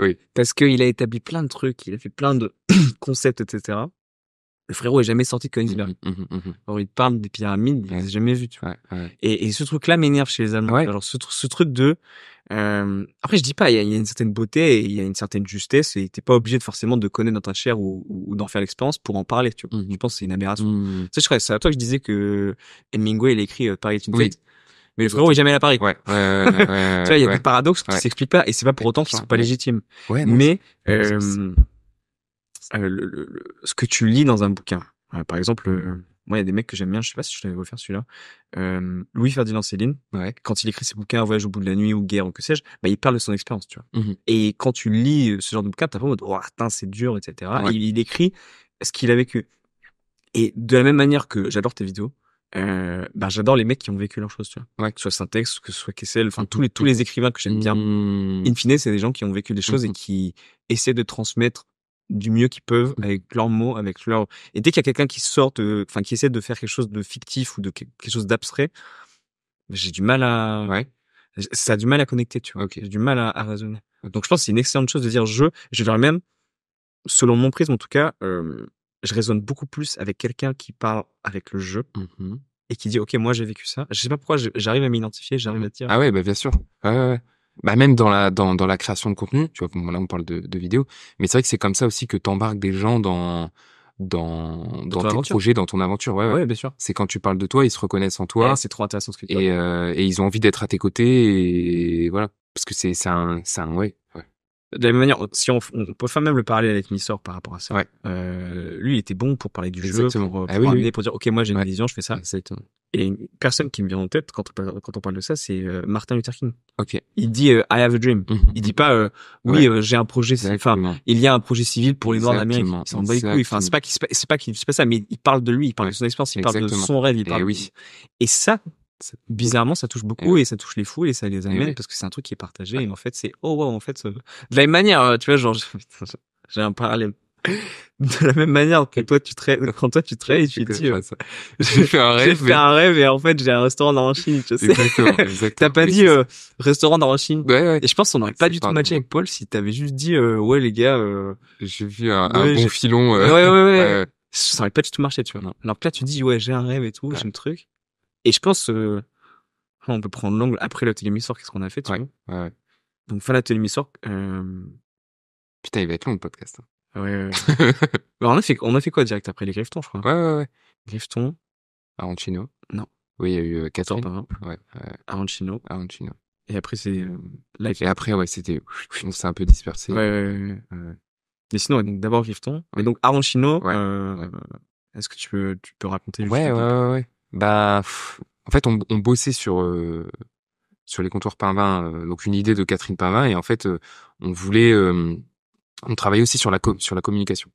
S2: Oui.
S1: Parce qu'il a établi plein de trucs, il a fait plein de concepts, etc. Le frérot est jamais sorti de Königsberg. Alors, il parle des pyramides, il les a jamais vues, tu vois.
S2: Ouais.
S1: Et ce truc-là m'énerve chez les Allemands.
S2: Ouais.
S1: Alors, ce truc de, après, je dis pas, il y a une certaine beauté et il y a une certaine justesse et t'es pas obligé de forcément de connaître dans ta chair ou d'en faire l'expérience pour en parler, tu vois. Je pense que c'est une aberration. Tu sais, c'est à toi que je disais que Hemingway, il a écrit Paris est une
S2: Oui.
S1: fête. Mais le frérot est jamais allé à Paris.
S2: Ouais.
S1: Tu vois, il y a des paradoxes qui s'expliquent pas et c'est pas pour autant qu'ils sont pas légitimes.
S2: Ouais, non,
S1: mais, ce que tu lis dans un bouquin. Par exemple, moi, il y a des mecs que j'aime bien, je sais pas si je t'avais offert celui-là. Louis-Ferdinand Céline, quand il écrit ses bouquins, Un voyage au bout de la nuit ou Guerre ou que sais-je, bah, il parle de son expérience, tu vois. Et quand tu lis ce genre de bouquin, t'as pas en mode, oh, putain, c'est dur, etc. Et il écrit ce qu'il a vécu. Et de la même manière que j'adore tes vidéos, bah, j'adore les mecs qui ont vécu leurs choses, tu vois. Que ce soit Syntex, que ce soit Kessel, enfin, tous les écrivains que j'aime bien. In fine, c'est des gens qui ont vécu des choses et qui essaient de transmettre du mieux qu'ils peuvent avec leurs mots, avec leur, et dès qu'il y a quelqu'un qui sort enfin, qui essaie de faire quelque chose de fictif ou de quelque chose d'abstrait, j'ai du mal à, ça a du mal à connecter, tu vois. J'ai du mal à raisonner. Donc, je pense que c'est une excellente chose de dire je dirais même, selon mon prisme, en tout cas, je raisonne beaucoup plus avec quelqu'un qui parle avec le jeu et qui dit, OK, moi, j'ai vécu ça. Je sais pas pourquoi j'arrive à m'identifier, j'arrive à dire.
S2: Ah ouais, bah, bien sûr. Ouais. Bah, même dans la création de contenu, tu vois, là, on parle de vidéos. Mais c'est vrai que c'est comme ça aussi que t'embarques des gens dans tes projets, dans ton aventure. Ouais,
S1: bien sûr.
S2: C'est quand tu parles de toi, ils se reconnaissent en toi.
S1: C'est trop intéressant ce que tu dis.
S2: Et ils ont envie d'être à tes côtés et voilà. Parce que c'est un, ouais.
S1: De la même manière, si on peut faire même le parallèle avec Missor par rapport à ça. Lui, il était bon pour parler du jeu, pour amener, pour dire, OK, moi, j'ai une vision, je fais ça.
S2: Exactement.
S1: Et une personne qui me vient en tête quand on parle de ça, c'est Martin Luther King.
S2: OK.
S1: Il dit I have a dream. Il dit pas j'ai un projet, enfin, il y a un projet civil pour les Noirs d'Amérique. Il s'en bat les couilles. Enfin, c'est pas ça, mais il parle de lui, il parle de son expérience, il parle de son rêve, il parle. Et ça, bizarrement, ça touche beaucoup et ça touche les foules et ça les amène parce que c'est un truc qui est partagé et en fait, c'est en fait, de la même manière, tu vois, genre, j'ai un parallèle. De la même manière que toi tu te réveilles et tu te dis
S2: j'ai fait un rêve
S1: et en fait j'ai un restaurant dans la Chine, tu sais.
S2: Exactement.
S1: T'as pas dit restaurant dans la Chine.
S2: Ouais.
S1: Et je pense qu'on n'aurait pas du tout matché avec Paul si t'avais juste dit ouais les gars
S2: j'ai vu un bon filon
S1: ouais. Ça aurait pas du tout marché, tu vois. Alors que là tu dis ouais j'ai un rêve et tout, j'ai le truc. Et je pense on peut prendre l'angle après l'atelier Missor, qu'est-ce qu'on a fait, tu vois.
S2: Ouais.
S1: Donc fin l'atelier Missor
S2: putain, il va être long le podcast.
S1: Ouais. Alors, on a fait quoi direct après les Griffetons, je crois.
S2: Ouais.
S1: Griffeton.
S2: Arancino.
S1: Non.
S2: Oui, il y a eu Catherine.
S1: Ouais. Arancino. Et après, c'est
S2: Live. Et après, c'était, on s'est un peu dispersé.
S1: Ouais. Mais sinon, donc, d'abord Griffeton. Mais donc, Arancino, est-ce que tu peux raconter juste
S2: Ouais. Bah, en fait, on bossait sur les comptoirs Pinvin, donc une idée de Catherine Pinvin, et en fait, on voulait, on travaillait aussi sur la communication.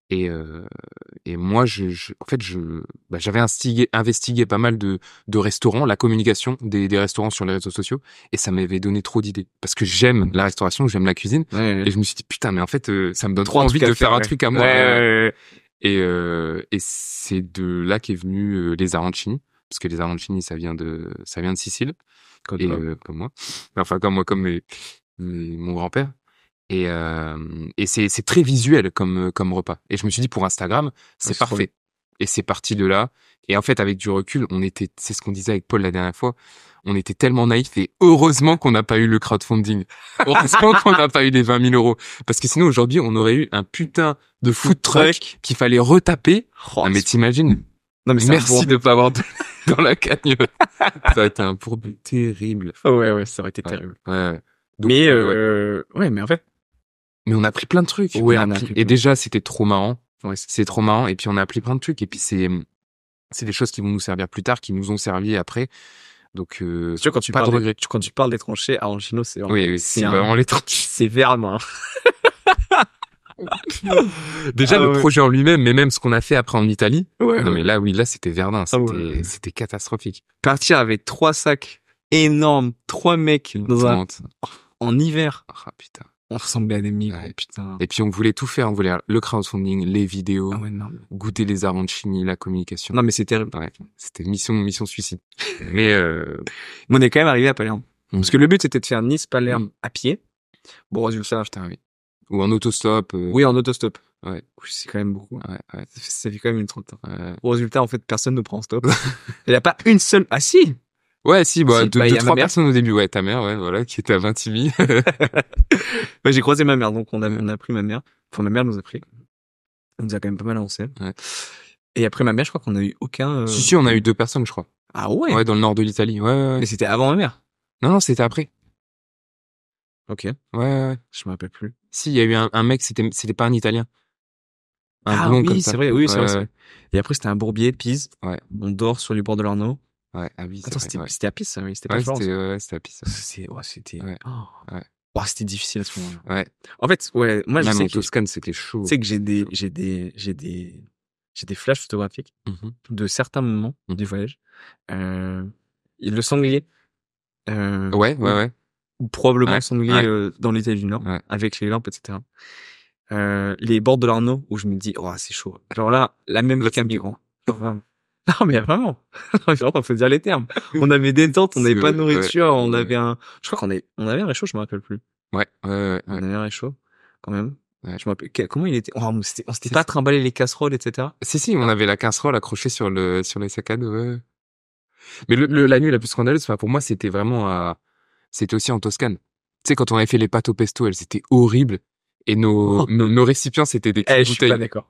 S2: Et moi, en fait, j'avais investigué pas mal de restaurants, la communication des restaurants sur les réseaux sociaux, et ça m'avait donné trop d'idées. Parce que j'aime la restauration, j'aime la cuisine, et je me suis dit, putain, mais en fait, ça me donne trop envie de faire un truc à moi. Et c'est de là qu'est venu les arancini, parce que les arancini, ça vient de Sicile. Comme moi. Enfin, comme moi, comme mon grand-père. Et c'est très visuel comme repas. Et je me suis dit, pour Instagram, c'est parfait. Et c'est parti de là. Et en fait, avec du recul, c'est ce qu'on disait avec Paul la dernière fois, on était tellement naïfs et heureusement qu'on n'a pas eu le crowdfunding. Heureusement qu'on n'a pas eu les 20 000 euros. Parce que sinon, aujourd'hui, on aurait eu un putain de food truck qu'il fallait retaper. Mais t'imagines? Non, mais merci de pas avoir dans la cagnotte. Ça a été un pourbu terrible.
S1: Ouais, ça aurait été terrible.
S2: Ouais. Donc,
S1: mais en fait.
S2: Mais on a appris plein de trucs. Et déjà, c'était trop marrant. Ouais, c'est trop marrant. Et puis, on a appris plein de trucs. Et puis, c'est des choses qui vont nous servir plus tard, qui nous ont servi après. Donc,
S1: tu vois, quand tu parles des tranchées, Arancino, c'est vraiment,
S2: c'est vraiment les tranchées.
S1: C'est verbe,
S2: Déjà, le projet en lui-même, mais même ce qu'on a fait après en Italie. Mais là, c'était Verdun. C'était catastrophique.
S1: Partir avec 3 sacs énormes, 3 mecs en hiver.
S2: Ah, putain.
S1: On ressemblait à des migrants,
S2: Ouais.
S1: putain.
S2: Et puis on voulait tout faire, on voulait le crowdfunding, les vidéos,
S1: Ah ouais, non.
S2: goûter les arancini, la communication.
S1: Non, mais c'est terrible.
S2: Ouais, c'était mission suicide. Mais
S1: Mais on est quand même arrivé à Palerme. Parce que le but, c'était de faire Nice-Palerme
S2: Mm.
S1: à pied. Bon, résultat,
S2: putain, oui. Ou en autostop.
S1: oui, en autostop.
S2: Ouais.
S1: Oui, c'est quand même beaucoup.
S2: Ouais.
S1: Ça fait quand même une trentaine.
S2: Ouais.
S1: Au résultat, en fait, personne ne prend en stop. Il n'y a pas une seule. Ah si!
S2: Ouais, si, bah,
S1: Si, bah, y
S2: deux,
S1: a ma
S2: trois
S1: mère.
S2: personnes au début. Ouais, ta mère, ouais, voilà, qui était à Vintimille.
S1: J'ai croisé ma mère, donc on a pris ma mère. Enfin, ma mère nous a pris. On nous a quand même pas mal avancé.
S2: Ouais.
S1: Et après ma mère, je crois qu'on a eu aucun.
S2: Si, on a eu 2 personnes, je crois.
S1: Ah ouais?
S2: Ouais, dans le nord de l'Italie. Ouais.
S1: Mais c'était avant ma mère.
S2: Non, c'était après.
S1: Ok.
S2: Ouais.
S1: Je me rappelle plus.
S2: Si, il y a eu un mec, c'était pas un Italien. Un blond
S1: oui,
S2: comme ça.
S1: c'est vrai, oui, c'est vrai.
S2: Ouais.
S1: Et après, c'était un bourbier, Pise.
S2: Ouais.
S1: On dort sur les bords de l'Arno.
S2: Ouais, ah oui, c'est
S1: Attends,
S2: vrai.
S1: c'était à Pise, ça, oui. C'était pas
S2: Ouais,
S1: Florence.
S2: c'était à Pise.
S1: C'était.
S2: Ouais.
S1: Oh.
S2: Ouais.
S1: Oh, c'était difficile à ce moment-là.
S2: Ouais.
S1: En fait, ouais, moi, je
S2: Même
S1: sais
S2: en
S1: que,
S2: Toscane, c'était chaud.
S1: tu sais que j'ai des flashs photographiques de certains moments du voyage. Le sanglier.
S2: Ouais.
S1: Ou probablement
S2: Ouais,
S1: le sanglier dans l'Italie du Nord,
S2: ouais.
S1: avec les lampes, etc. Les bords de l'Arno, où je me dis, oh, c'est chaud. Alors là, la même qu'un migrant. Non, mais vraiment. Vraiment, faut dire les termes. On avait des tentes, on n'avait pas de nourriture, on avait je crois on avait un réchaud, je me rappelle plus.
S2: Ouais.
S1: On avait un réchaud, quand même.
S2: Ouais.
S1: Je me rappelle, comment il était? Oh, on s'était pas trimballé les casseroles, etc.
S2: Si, on avait la casserole accrochée sur les sacs à dos, ouais. Mais la nuit la plus scandaleuse, enfin, pour moi, c'était vraiment c'était aussi en Toscane. Tu sais, quand on avait fait les pâtes au pesto, elles étaient horribles. Et nos récipients, c'était des petites
S1: Je suis
S2: bouteilles.
S1: pas d'accord.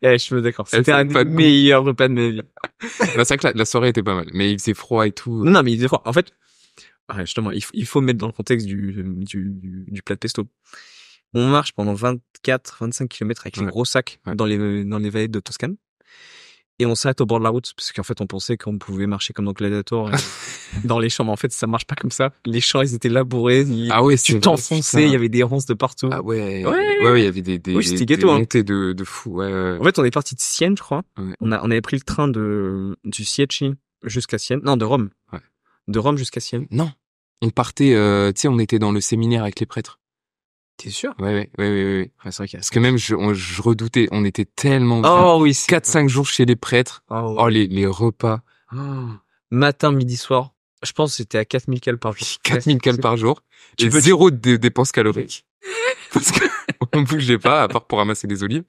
S1: Je suis pas d'accord. C'était un des meilleurs repas de ma vie.
S2: C'est vrai que la soirée était pas mal, mais il faisait froid et tout.
S1: Non, mais il faisait froid. En fait, justement, il faut mettre dans le contexte du plat de pesto. On marche pendant 25 kilomètres avec les gros sacs dans les vallées de Toscane. Et on s'arrête au bord de la route parce qu'en fait, on pensait qu'on pouvait marcher comme dans Gladiator dans les champs. Mais en fait, ça marche pas comme ça. Les champs, ils étaient labourés. Tu t'enfonçais, il y avait des ronces de partout.
S2: Ah ouais. Ouais, il y avait des montées de fou. Ouais.
S1: En fait, on est parti de Sienne, je crois. Ouais. On avait pris le train du Sieci jusqu'à Sienne. Non, de Rome. Ouais. De Rome jusqu'à Sienne.
S2: Non. On partait, tu sais, on était dans le séminaire avec les prêtres.
S1: T'es sûr?
S2: Ouais.
S1: C'est vrai
S2: Parce que même, je redoutais, on était tellement bien.
S1: Oh oui.
S2: 4-5 jours chez les prêtres.
S1: Oh,
S2: les repas.
S1: Matin, midi, soir. Je pense que c'était à 4000 calories par jour.
S2: 4000 calories par jour. Et zéro de dépenses caloriques. Parce que on bougeait pas, à part pour ramasser des olives.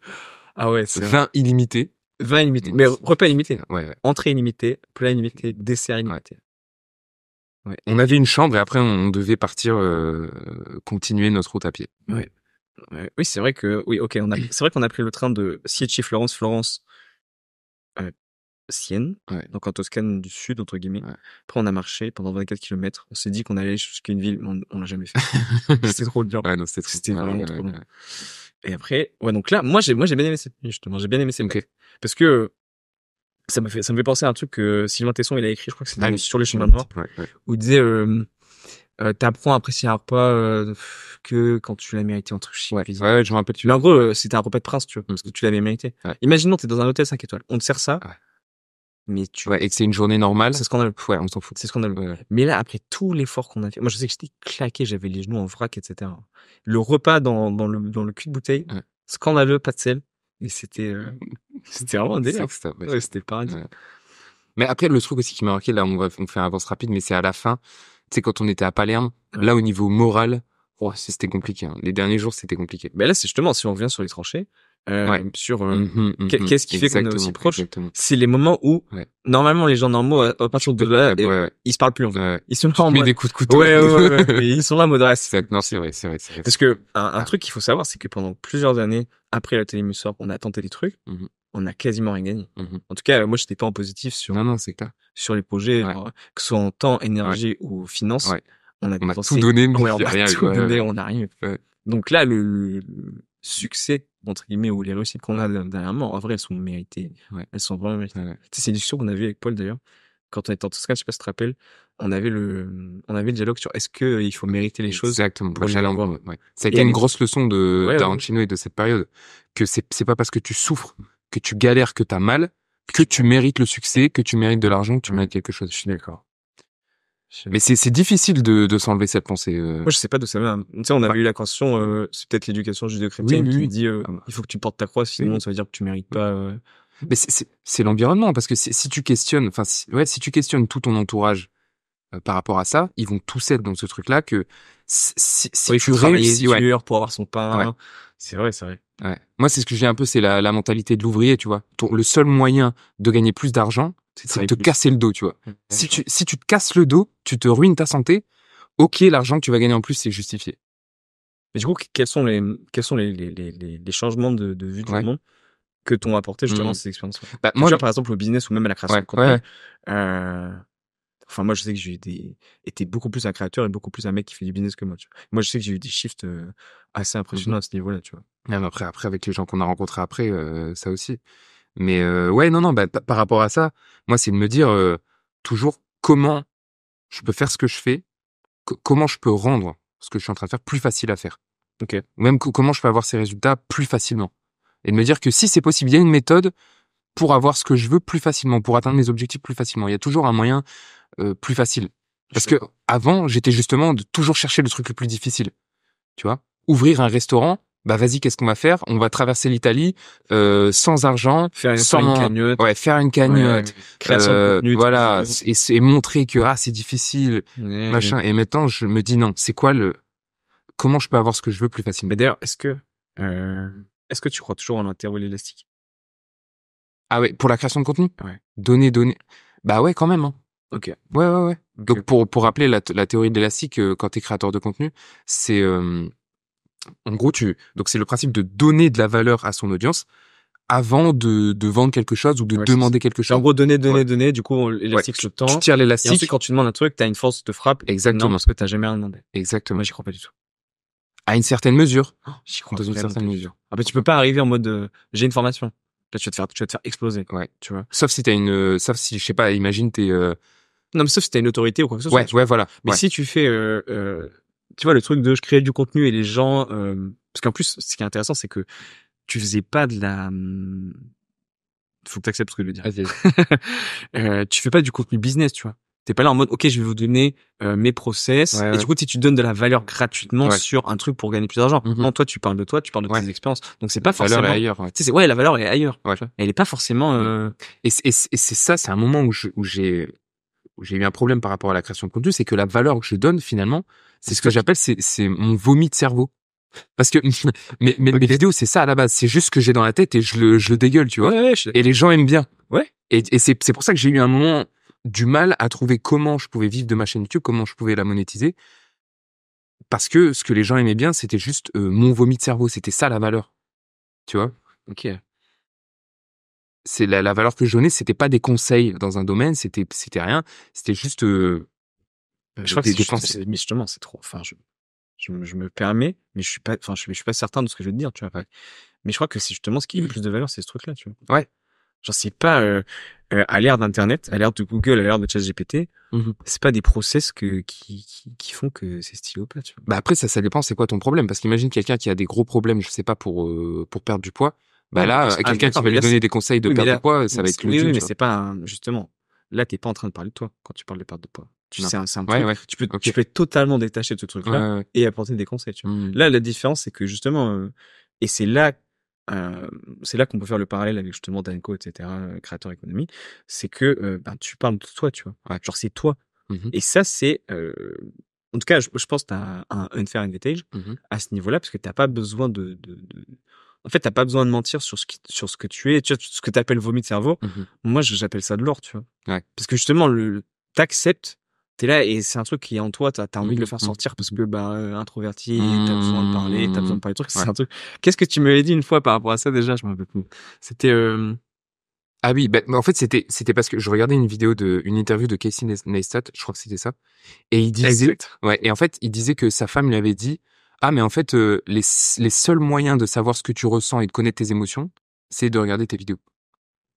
S1: Ah ouais, c'est
S2: vin illimité.
S1: Vin illimité. Mais repas illimité.
S2: Ouais.
S1: Entrée illimitée, plat illimité, dessert illimité.
S2: Ouais. On avait une chambre et après on devait partir continuer notre route à pied.
S1: Ouais. Oui, c'est vrai que c'est vrai qu'on a pris le train de Sieci Florence Sienne, donc en Toscane du sud entre guillemets. Ouais. Après on a marché pendant 24 km. On s'est dit qu'on allait aller jusqu'à une ville, mais on l'a jamais fait. C'était trop dur.
S2: Ouais, non, c'était
S1: vraiment trop long. Et après, donc là, moi j'ai bien aimé cette nuit justement. J'ai bien aimé cette nuit parce que ça me fait penser à un truc que Sylvain Tesson il a écrit, je crois que c'est sur les chemins noirs, où il disait t'apprends à apprécier un repas que quand tu l'as mérité entre chiffres.
S2: Ouais, je me rappelle.
S1: Mais en gros, c'était un repas de prince, tu vois, parce que tu l'avais mérité. Ouais. Imaginons t'es dans un hôtel 5 étoiles, on te sert ça, mais
S2: et que c'est une journée normale.
S1: C'est scandaleux.
S2: Ouais, on s'en fout.
S1: C'est scandaleux. Ouais. Mais là, après tout l'effort qu'on a fait, moi je sais que j'étais claqué, j'avais les genoux en vrac, etc. Le repas dans le cul de bouteille, scandaleux, pas de sel. Et c'était vraiment un délire. C'était le paradis. Ouais.
S2: Mais après, le truc aussi qui m'a marqué, là, on fait un avance rapide, mais c'est à la fin. Tu sais, quand on était à Palerme, là, au niveau moral, c'était compliqué. Hein. Les derniers jours, c'était compliqué.
S1: Mais là, c'est justement, si on revient sur les tranchées, sur qu'est-ce qui fait qu'on est aussi proche, c'est les moments où normalement les gens normaux à partir de là ils se parlent plus en fait. Ils sont là en mode
S2: des coups de couteau.
S1: Ouais. Ils sont là en mode
S2: non, c'est vrai.
S1: Parce que un truc qu'il faut savoir, c'est que pendant plusieurs années après la télémusor, on a tenté des trucs, on a quasiment rien gagné. En tout cas, moi j'étais pas en positif sur
S2: c'est clair.
S1: sur les projets, que ce soit en temps, énergie ou finance.
S2: On a tout donné, mais
S1: on a rien tout donné, on a rien. Donc là, le succès, entre guillemets, ou les réussites qu'on a dernièrement, en vrai, elles sont méritées. Elles sont vraiment méritées. Tu sais, c'est une discussion qu'on a vue avec Paul, d'ailleurs. Quand on était en Toscane, je sais pas si tu te rappelles, on avait le dialogue sur est-ce que il faut mériter les choses.
S2: Exactement. Ça a été une grosse leçon d'Arancino et de cette période. Que c'est pas parce que tu souffres, que tu galères, que t'as mal, que tu mérites le succès, que tu mérites de l'argent, que tu mérites quelque chose.
S1: Je suis d'accord.
S2: Mais c'est difficile de s'enlever cette pensée.
S1: Moi, je sais pas d'où ça vient. Tu sais, on avait eu la question, c'est peut-être l'éducation judéo-chrétienne qui dit, il faut que tu portes ta croix, sinon ça veut dire que tu mérites pas.
S2: Mais c'est l'environnement, parce que si tu questionnes, enfin, si tu questionnes tout ton entourage par rapport à ça, ils vont tous être dans ce truc-là que si
S1: Oui, il
S2: tu
S1: faut travailler
S2: réussis,
S1: dur pour avoir son pain.
S2: Ouais.
S1: C'est vrai, c'est vrai.
S2: Ouais. Moi, c'est ce que j'ai un peu, c'est la mentalité de l'ouvrier, tu vois. Le seul moyen de gagner plus d'argent, c'est de te casser le dos, tu vois. Si tu te casses le dos, tu te ruines ta santé. Ok, l'argent que tu vas gagner en plus, c'est justifié.
S1: Mais du coup, quels sont les changements de vue du monde que t'ont apporté justement ces expériences-là?
S2: Bah,
S1: moi, tu vois, par exemple, au business ou même à la création de contenu. Enfin, moi, je sais que j'ai été beaucoup plus un créateur et beaucoup plus un mec qui fait du business que moi, tu vois. Moi, je sais que j'ai eu des shifts assez impressionnants à ce niveau-là, tu vois.
S2: Même après, avec les gens qu'on a rencontrés après, ça aussi. Mais ouais, non, bah, par rapport à ça, moi, c'est de me dire toujours comment je peux faire ce que je fais, comment je peux rendre ce que je suis en train de faire plus facile à faire.
S1: Ok.
S2: Ou même comment je peux avoir ces résultats plus facilement. Et de me dire que si c'est possible, il y a une méthode pour avoir ce que je veux plus facilement, pour atteindre mes objectifs plus facilement. Il y a toujours un moyen plus facile. Parce que avant, j'étais justement de toujours chercher le truc le plus difficile. Tu vois, ouvrir un restaurant, bah vas-y, qu'est-ce qu'on va faire? On va traverser l'Italie sans argent,
S1: faire une cagnotte.
S2: Ouais, faire une cagnotte.
S1: Création de contenu.
S2: Voilà, et montrer que c'est difficile, machin. Et maintenant, je me dis non, c'est quoi comment je peux avoir ce que je veux plus facilement?
S1: Mais d'ailleurs, est-ce que tu crois toujours en l'intervalle élastique?
S2: Ah ouais, pour la création de contenu?
S1: Ouais.
S2: Donner. Bah ouais, quand même. Hein.
S1: Ok.
S2: Ouais. Okay. Donc pour rappeler la théorie de l'élastique, quand t'es créateur de contenu, c'est en gros donc c'est le principe de donner de la valeur à son audience avant de vendre quelque chose ou de demander quelque chose.
S1: En gros, donner. Du coup, l'élastique se tend.
S2: Tu tires l'élastique.
S1: Et ensuite, quand tu demandes un truc, t'as une force de frappe.
S2: Exactement.
S1: Non, parce que t'as jamais rien demandé.
S2: Exactement.
S1: Moi, j'y crois pas du tout.
S2: À une certaine mesure.
S1: J'y crois
S2: dans une certaine mesure.
S1: Ah bah, tu peux pas arriver en mode, j'ai une formation. Là, tu vas te faire exploser.
S2: Ouais.
S1: Tu vois.
S2: Sauf si je sais pas, imagine t'es,
S1: Non, mais sauf si t'as une autorité ou quoi que ce soit.
S2: Ouais, voilà.
S1: Mais si tu fais, tu vois, le truc de je crée du contenu et les gens, parce qu'en plus, ce qui est intéressant, c'est que tu faisais pas de la, faut que t'acceptes ce que je veux dire. Tu fais pas du contenu business, tu vois. T'es pas là en mode, ok, je vais vous donner mes process. Et du coup, si tu donnes de la valeur gratuitement sur un truc pour gagner plus d'argent. Non, toi, tu parles de toi, tu parles de tes expériences. Donc c'est pas forcément.
S2: La valeur est ailleurs.
S1: Tu sais, la valeur est ailleurs. Elle est pas forcément.
S2: Et c'est ça, c'est un moment où j'ai eu un problème par rapport à la création de contenu, c'est que la valeur que je donne finalement, c'est ce que j'appelle c'est mon vomi de cerveau. Parce que mes vidéos, c'est ça à la base, c'est juste ce que j'ai dans la tête et je le dégueule, tu vois. Et les gens aiment bien.
S1: Ouais.
S2: Et c'est pour ça que j'ai eu un moment du mal à trouver comment je pouvais vivre de ma chaîne YouTube, comment je pouvais la monétiser. Parce que ce que les gens aimaient bien, c'était juste mon vomi de cerveau, c'était ça la valeur. Tu vois?
S1: Ok.
S2: C'est la valeur que je donnais, c'était pas des conseils dans un domaine, c'était rien, c'était juste
S1: je crois que mais justement, c'est trop. Enfin, je me permets, mais je suis pas certain de ce que je vais te dire, tu vois. Mais je crois que c'est justement ce qui a le plus de valeur, c'est ce truc-là, tu vois.
S2: Ouais.
S1: Genre, c'est pas, à l'ère d'Internet, à l'ère de Google, à l'ère de ChatGPT, c'est pas des process qui font que c'est stylé ou pas, tu vois.
S2: Bah après, ça dépend, c'est quoi ton problème? Parce qu'imagine quelqu'un qui a des gros problèmes, je sais pas, pour perdre du poids. Bah là, quelqu'un qui va lui donner des conseils de perdre du poids, ça va être le
S1: oui, mais c'est pas justement. Là, t'es pas en train de parler de toi quand tu parles de perte de poids. C'est un truc. Tu peux être totalement détaché de ce truc-là et apporter des conseils, tu vois. Là, la différence, c'est que justement, et c'est là qu'on peut faire le parallèle avec justement Danco, etc., créateur économie, c'est que tu parles de toi, tu vois. Genre, c'est toi. Et ça, c'est en tout cas, je pense que t'as un unfair advantage à ce niveau-là, parce que t'as pas besoin en fait, t'as pas besoin de mentir sur ce que tu es, tu vois, ce que t'appelles vomi de cerveau. Moi, j'appelle ça de l'or, tu vois. Parce que justement, t'acceptes, t'es là et c'est un truc qui est en toi, t'as envie de le faire sortir parce que, introverti, t'as besoin de parler, t'as besoin de parler de trucs, c'est un truc. Qu'est-ce que tu m'avais dit une fois par rapport à ça déjà? Je m'en rappelle plus. C'était,
S2: Ah oui, en fait, c'était parce que je regardais une interview de Casey Neistat, je crois que c'était ça. Et il disait, et en fait, il disait que sa femme lui avait dit, ah, mais en fait, les seuls moyens de savoir ce que tu ressens et de connaître tes émotions, c'est de regarder tes vidéos.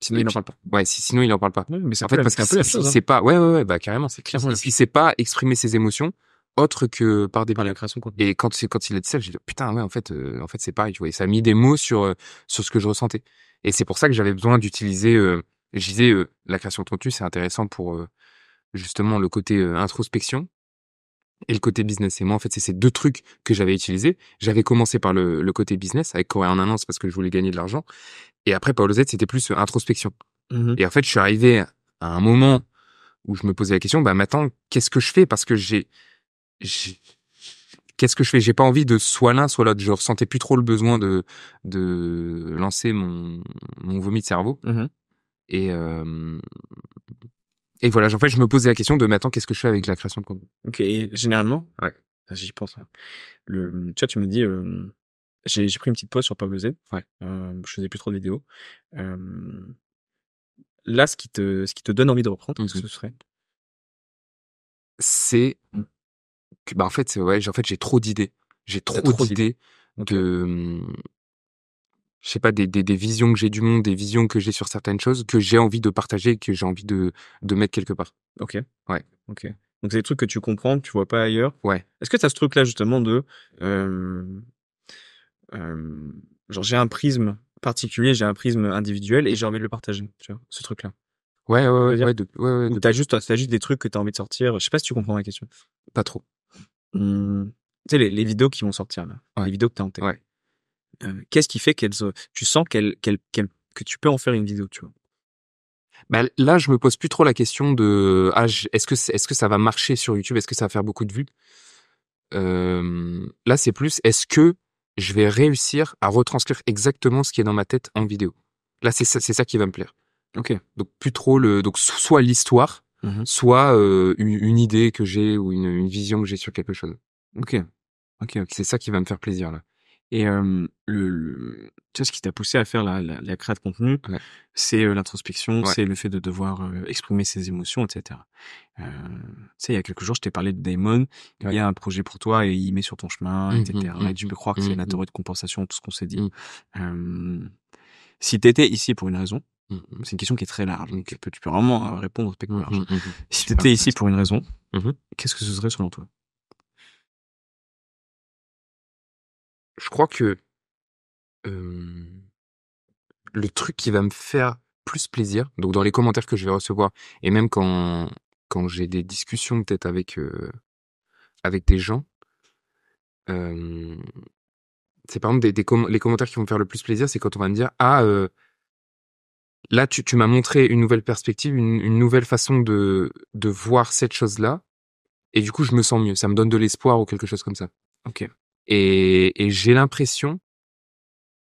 S1: Sinon, il en parle pas.
S2: Ouais, sinon, il en parle pas.
S1: Ouais, mais c'est
S2: en fait, parce qu'il sait pas, bah, carrément.
S1: C'est clairement.
S2: Il sait pas exprimer ses émotions autre que par
S1: la création, quoi.
S2: Et quand il a dit ça, j'ai dit, putain, ouais, en fait, c'est pareil, tu vois. Et ça a mis des mots sur ce que je ressentais. Et c'est pour ça que j'avais besoin d'utiliser, je disais, la création de contenu, c'est intéressant pour, justement le côté introspection et le côté business. Et moi, en fait, c'est ces deux trucs que j'avais utilisés. J'avais commencé par le côté business avec Corée en un an, c'est parce que je voulais gagner de l'argent. Et après, Paulo Z, c'était plus introspection.
S1: Mhm.
S2: Et en fait, je suis arrivé à un moment où je me posais la question, bah maintenant, qu'est-ce que je fais? Parce que j'ai- qu'est-ce que je fais? J'ai pas envie de soit l'un, soit l'autre. Je ressentais plus trop le besoin de lancer mon vomi de cerveau.
S1: Mhm.
S2: Et, et voilà, en fait, je me posais la question de maintenant, qu'est-ce que je fais avec la création de contenu?
S1: Ok, et généralement,
S2: Ouais.
S1: j'y pense, hein. Tu vois, tu me dis, j'ai pris une petite pause sur Pablo Z.
S2: Ouais.
S1: Je faisais plus trop de vidéos. Euh, Là, ce qui te donne envie de reprendre, qu'est-ce que ce serait?
S2: C'est que, bah, en fait, ouais, en fait, j'ai trop d'idées. J'ai
S1: T'as
S2: trop
S1: trop d'idées.
S2: d'idées
S1: Ok.
S2: de, je sais pas, des visions que j'ai du monde, des visions que j'ai sur certaines choses, que j'ai envie de partager, et que j'ai envie de mettre quelque part.
S1: Ok.
S2: Ouais.
S1: Ok. Donc c'est des trucs que tu comprends, que tu vois pas ailleurs.
S2: Ouais.
S1: Est-ce que tu as ce truc-là justement de, euh, euh, genre j'ai un prisme particulier, j'ai un prisme individuel et j'ai envie de le partager, tu vois, ce truc-là.
S2: Ouais, ouais,
S1: Je
S2: ouais,
S1: veux dire,
S2: ouais, ouais,
S1: ou t'as juste des trucs que t'as envie de sortir. Je sais pas si tu comprends ma question.
S2: pas trop.
S1: Tu sais, les vidéos qui vont sortir là, les
S2: Ouais.
S1: vidéos que t'as en tête.
S2: Ouais.
S1: Qu'est-ce qui fait tu sens que tu peux en faire une vidéo, tu vois?
S2: Bah, là, je me pose plus trop la question de, est-ce que ça va marcher sur YouTube? Est-ce que ça va faire beaucoup de vues? Là, c'est plus, est-ce que je vais réussir à retranscrire exactement ce qui est dans ma tête en vidéo? Là, c'est ça qui va me plaire.
S1: Ok.
S2: Donc, plus trop donc, soit l'histoire,
S1: Mhm.
S2: soit une idée que j'ai ou une vision que j'ai sur quelque chose.
S1: Ok. Ok. Ok.
S2: C'est ça qui va me faire plaisir, là.
S1: Et tu vois, ce qui t'a poussé à faire la créa de contenu,
S2: Ouais.
S1: c'est l'introspection,
S2: Ouais.
S1: c'est le fait de devoir exprimer ses émotions, etc. Tu sais, il y a quelques jours, je t'ai parlé de Damon. Il y
S2: Ouais.
S1: a un projet pour toi et il met sur ton chemin, etc. Et tu me crois que c'est la
S2: Mhm.
S1: théorie de compensation, tout ce qu'on s'est dit.
S2: Mhm.
S1: Euh, Si t'étais ici pour une raison,
S2: Mhm.
S1: c'est une question qui est très large.
S2: Ok.
S1: Tu peux vraiment répondre au spectre large.
S2: Mhm. Mhm.
S1: Si
S2: Super
S1: t'étais ici
S2: intéressant.
S1: pour une raison,
S2: Mhm.
S1: qu'est-ce que ce serait selon toi?
S2: Je crois que euh, le truc qui va me faire plus plaisir, donc dans les commentaires que je vais recevoir, et même quand j'ai des discussions peut-être avec des gens, euh, c'est par exemple les commentaires qui vont me faire le plus plaisir, c'est quand on va me dire ah là tu m'as montré une nouvelle perspective, une nouvelle façon de voir cette chose-là, et du coup je me sens mieux, ça me donne de l'espoir ou quelque chose comme ça.
S1: Ok.
S2: Et j'ai l'impression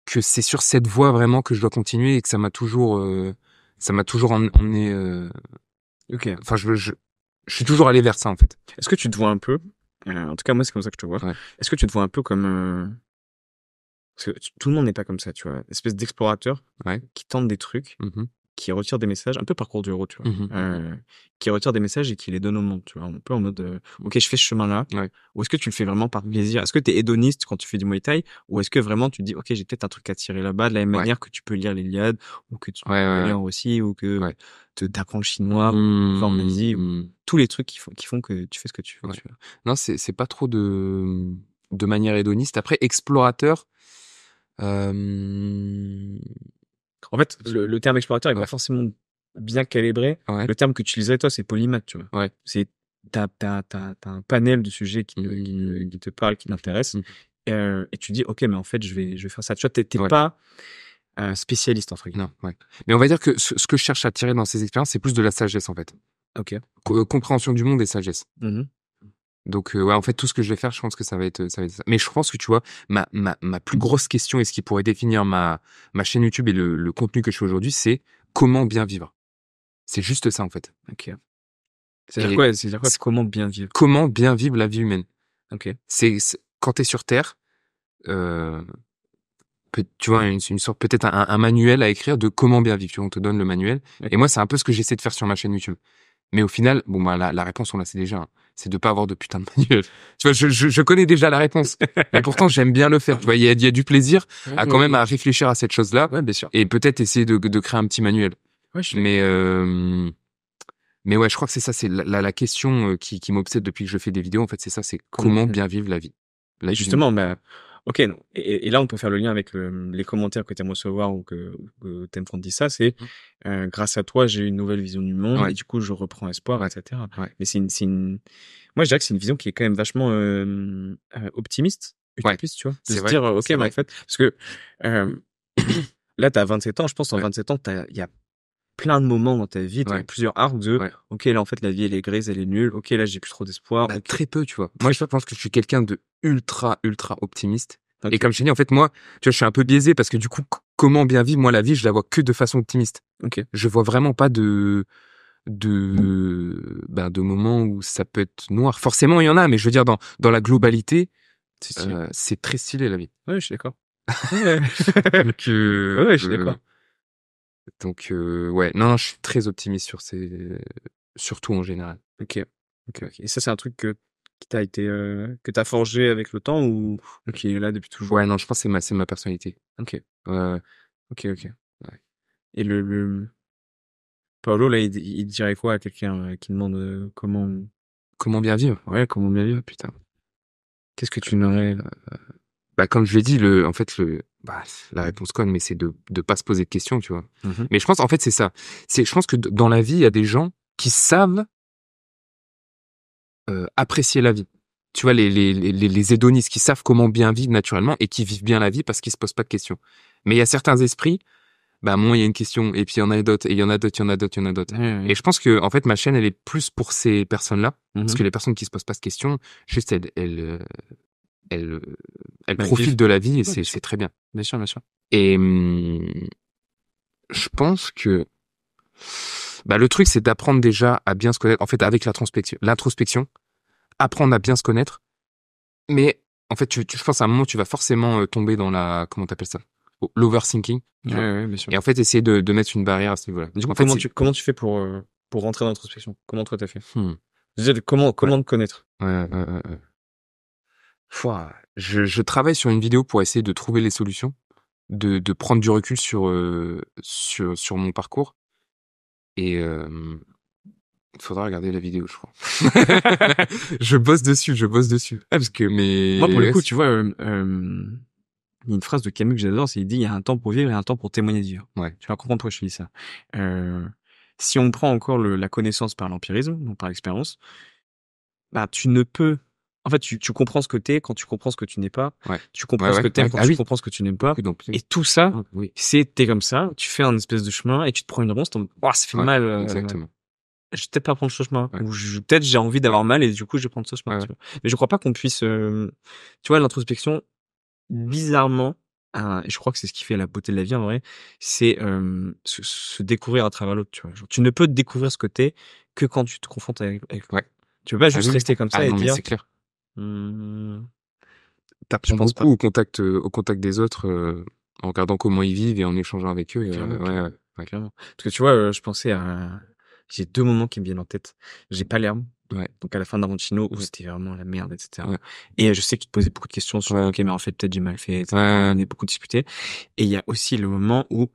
S2: que c'est sur cette voie vraiment que je dois continuer et que ça m'a toujours emmené.
S1: Ok.
S2: Enfin, je suis toujours allé vers ça en fait.
S1: Est-ce que tu te vois un peu, en tout cas moi c'est comme ça que je te vois,
S2: Ouais.
S1: est-ce que tu te vois un peu comme, parce que tout le monde n'est pas comme ça, tu vois, espèce d'explorateur
S2: Ouais.
S1: qui tente des trucs,
S2: Mhm.
S1: qui retire des messages, un peu parcours du héros, tu vois,
S2: Mhm. Mhm.
S1: qui retire des messages et qui les donne au monde, tu vois, un peu en mode, ok je fais ce chemin-là,
S2: Ouais.
S1: ou est-ce que tu le fais vraiment par plaisir? Est-ce que tu es hédoniste quand tu fais du Muay Thai, ou est-ce que vraiment tu te dis, ok j'ai peut-être un truc à tirer là-bas, de la même
S2: Ouais.
S1: manière que tu peux lire l'Iliade, ou que tu
S2: Ouais.
S1: peux
S2: Ouais.
S1: lire aussi, ou que
S2: Ouais.
S1: t'apprends le chinois, ou
S2: Mhm.
S1: vas-y, ou
S2: Mhm.
S1: tous les trucs qui font que tu fais ce que tu fais,
S2: Ouais.
S1: tu vois.
S2: Non, c'est pas trop de manière hédoniste. Après, explorateur. Euh...
S1: En fait, le terme explorateur est pas
S2: Ouais.
S1: forcément bien calibré.
S2: Ouais.
S1: Le terme que tu utiliserais, toi, c'est polymath, tu vois.
S2: Ouais.
S1: C'est, t'as un panel de sujets
S2: Mhm.
S1: qui te parlent, qui t'intéressent.
S2: Mhm.
S1: Et tu dis, OK, mais en fait, je vais faire ça. Tu vois, t'es
S2: Ouais.
S1: pas un spécialiste, entre guillemets.
S2: Non. Ouais. Mais on va dire que ce que je cherche à tirer dans ces expériences, c'est plus de la sagesse en fait.
S1: OK.
S2: Compréhension du monde et sagesse.
S1: Mhm.
S2: Donc ouais, en fait, tout ce que je vais faire, je pense que ça va être ça. Mais je pense que tu vois, ma plus grosse question et ce qui pourrait définir ma chaîne YouTube et le contenu que je fais aujourd'hui, c'est comment bien vivre. C'est juste ça en fait.
S1: OK.
S2: Et
S1: C'est-à-dire quoi,
S2: c'est
S1: comment bien vivre?
S2: comment bien vivre la vie humaine.
S1: OK.
S2: Quand t'es sur Terre, euh, tu vois, une sorte peut-être un manuel à écrire de comment bien vivre. Tu vois, on te donne le manuel. Et
S1: OK.
S2: moi, c'est un peu ce que j'essaie de faire sur ma chaîne YouTube. Mais au final, bon, bah, la réponse, on la sait déjà, hein. C'est de pas avoir de putain de manuel. Tu vois, je connais déjà la réponse. Mais pourtant, j'aime bien le faire. Tu vois, il y a du plaisir à quand même à réfléchir à cette chose-là.
S1: Ouais, bien sûr.
S2: Et peut-être essayer de créer un petit manuel.
S1: Ouais, je suis
S2: Mais,
S1: d'accord.
S2: mais ouais, je crois que c'est ça, c'est la question qui m'obsède depuis que je fais des vidéos. En fait, c'est ça, c'est comment
S1: Comment
S2: bien vivre la vie. La
S1: Et
S2: vie humaine.
S1: justement, bah, Ok, non. Et là, on peut faire le lien avec les commentaires que tu aimes recevoir ou que tu aimes qu'on te dise ça. C'est
S2: Mmh.
S1: grâce à toi, j'ai eu une nouvelle vision du monde
S2: Ouais,
S1: et du coup, je reprends espoir,
S2: ouais,
S1: etc.
S2: ouais,
S1: Mais moi, je dirais que c'est une vision qui est quand même vachement optimiste,
S2: ouais.
S1: utopiste, tu vois, de
S2: C'est
S1: se
S2: vrai,
S1: dire, ok,
S2: c'est
S1: mais en
S2: vrai.
S1: fait, parce que euh, là, tu as 27 ans, je pense, en
S2: Ouais,
S1: 27 ans, il y a plein de moments dans ta vie, tu as eu
S2: ouais,
S1: plusieurs arcs de,
S2: ouais.
S1: ok, là, en fait, la vie, elle est grise, elle est nulle, ok, là, j'ai plus trop d'espoir,
S2: Bah,
S1: ok,
S2: très peu, tu vois. Moi, je pense que je suis quelqu'un de ultra, ultra optimiste. Et
S1: ok,
S2: comme je t'ai dit, en fait, moi, tu vois, je suis un peu biaisé parce que du coup, comment bien vivre, moi, la vie, je la vois que de façon optimiste.
S1: ok,
S2: Je vois vraiment pas de moments où ça peut être noir. Forcément, il y en a, mais je veux dire, dans la globalité,
S1: c'est stylé.
S2: c'est très stylé, la vie.
S1: Ouais, je suis d'accord. Ouais,
S2: Donc,
S1: ouais, je suis d'accord.
S2: ouais. Non, non, je suis très optimiste sur tout en général.
S1: Ok, ok, ok. Et ça, c'est un truc qui t'a été, que t'as forgé avec le temps ou qui est là depuis toujours?
S2: Ouais, non, je pense que c'est ma personnalité.
S1: Ok,
S2: Ouais, ouais,
S1: ok, ok.
S2: ouais.
S1: Et Paolo, là, il dirait quoi à quelqu'un qui demande
S2: Comment bien vivre?
S1: ouais, comment bien vivre, putain. Qu'est-ce que tu n'aurais, là?
S2: Bah, comme je l'ai dit, en fait, bah, la réponse conne, mais c'est de pas se poser de questions, tu vois.
S1: Mhm.
S2: Mais je pense, en fait, c'est ça. Je pense que dans la vie, il y a des gens qui savent apprécier la vie. Tu vois, les hédonistes qui savent comment bien vivre naturellement et qui vivent bien la vie parce qu'ils se posent pas de questions. Mais il y a certains esprits, bah, moi, il y a une question, et puis il y en a d'autres, et il y en a d'autres, il y en a d'autres, il y en a d'autres.
S1: Ouais,
S2: Et
S1: ouais.
S2: je pense que, en fait, ma chaîne, elle est plus pour ces personnes-là. Parce
S1: Mhm.
S2: que les personnes qui se posent pas de questions, juste, elles, elles
S1: Bah,
S2: profitent
S1: vivre.
S2: de la vie et
S1: Ouais, bien
S2: c'est
S1: sûr,
S2: très bien.
S1: bien sûr, bien sûr.
S2: Et je pense que bah, le truc, c'est d'apprendre déjà à bien se connaître. En fait, avec l'introspection, apprendre à bien se connaître. Mais en fait, je pense à un moment, tu vas forcément tomber dans comment t'appelles ça? L'overthinking,
S1: Ouais,
S2: tu vois.
S1: ouais, bien sûr.
S2: Et en fait, essayer de mettre une barrière à ce niveau-là.
S1: Du coup,
S2: En fait,
S1: comment tu fais pour rentrer dans l'introspection? Comment toi t'as fait?
S2: hmm,
S1: Déjà,
S2: ouais,
S1: comment te connaître?
S2: ouais. Pouah, je travaille sur une vidéo pour essayer de trouver les solutions, de prendre du recul sur mon parcours. Et il faudra regarder la vidéo, je crois. Je bosse dessus, je bosse dessus. Ah, parce que,
S1: Moi, pour
S2: mais,
S1: le
S2: ouais,
S1: coup, tu vois, il y a une phrase de Camus que j'adore, c'est il dit il y a un temps pour vivre et un temps pour témoigner de vivre.
S2: ouais,
S1: Tu vas comprendre pourquoi je te dis ça. Euh, Si on prend encore la connaissance par l'empirisme, donc par l'expérience, bah tu ne peux. En fait, tu comprends ce que t'es quand tu comprends ce que tu n'es pas.
S2: ouais,
S1: Tu comprends ce que t'aimes
S2: ouais.
S1: quand
S2: Ah
S1: tu
S2: oui,
S1: comprends ce que tu n'aimes pas.
S2: beaucoup
S1: Et tout ça,
S2: oui,
S1: c'est t'es comme ça. Tu fais un espèce de chemin et tu te prends une ronce. Oh, ça fait
S2: ouais,
S1: mal.
S2: exactement.
S1: Je vais peut-être pas prendre ce chemin.
S2: Ouais,
S1: Ou peut-être j'ai envie d'avoir mal et du coup je vais prendre ce chemin.
S2: ouais,
S1: Tu vois. Mais je crois pas qu'on puisse. Tu vois, l'introspection bizarrement, et je crois que c'est ce qui fait la beauté de la vie en vrai, c'est se découvrir à travers l'autre, tu vois. Genre, tu ne peux découvrir ce que t'es que quand tu te confrontes avec l'autre.
S2: ouais.
S1: Tu peux pas
S2: Ah
S1: juste
S2: oui, oui.
S1: rester comme
S2: Ah
S1: ça et
S2: non, mais
S1: dire,
S2: c'est clair.
S1: hmm, je
S2: T'apprends
S1: pense
S2: beaucoup
S1: pas.
S2: au contact des autres, en regardant comment ils vivent et en échangeant avec eux.
S1: Mais clairement,
S2: Ouais,
S1: clairement,
S2: ouais,
S1: clairement. Parce que tu vois, je pensais j'ai deux moments qui me viennent en tête. J'ai Palerme,
S2: ouais,
S1: donc à la fin d'Arancino, où
S2: ouais,
S1: c'était vraiment la merde, etc.
S2: ouais,
S1: Et je sais que tu te posais beaucoup de questions sur,
S2: ouais,
S1: ok, mais en fait, peut-être j'ai mal fait,
S2: ouais,
S1: etc. On est beaucoup disputé. Et il y a aussi le moment où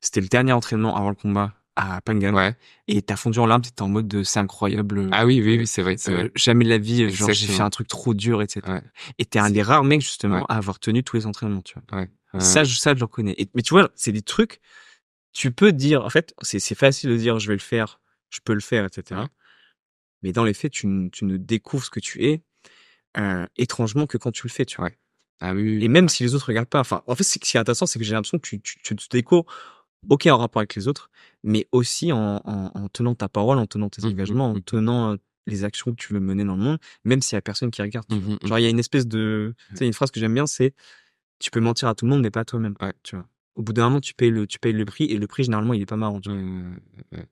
S1: c'était le dernier entraînement avant le combat à Pangan.
S2: ouais.
S1: Et t'as fondu en larmes, t'étais en mode de c'est incroyable.
S2: Ah oui, oui, oui, c'est vrai, c'est vrai.
S1: Jamais de la vie, genre j'ai fait
S2: Exactement.
S1: un truc trop dur, etc.
S2: Ouais,
S1: Et t'es un
S2: c'est,
S1: des rares mecs justement
S2: ouais,
S1: à avoir tenu tous les entraînements, tu vois.
S2: ouais,
S1: Et ça, ça je le reconnais. Mais tu vois, c'est des trucs, tu peux dire, en fait, c'est facile de dire je vais le faire, je peux le faire,
S2: ouais,
S1: etc. Mais dans les faits, tu ne découvres ce que tu es étrangement que quand tu le fais, tu vois.
S2: ouais. Ah oui,
S1: Et
S2: oui,
S1: même si les autres regardent pas, enfin, en fait, ce qui est intéressant, c'est que j'ai l'impression que tu te découvres ok en rapport avec les autres, mais aussi en tenant ta parole, en tenant tes
S2: oui.
S1: engagements, en tenant les actions que tu veux mener dans le monde, même s'il y a personne qui regarde, tu vois. Genre, il y a une espèce de, tu sais, une phrase que j'aime bien, c'est, tu peux mentir à tout le monde, mais pas à toi-même,
S2: Ouais.
S1: tu vois. Au bout d'un moment, tu payes le prix, et le prix, généralement, il est pas marrant, tu vois.
S2: Ouais.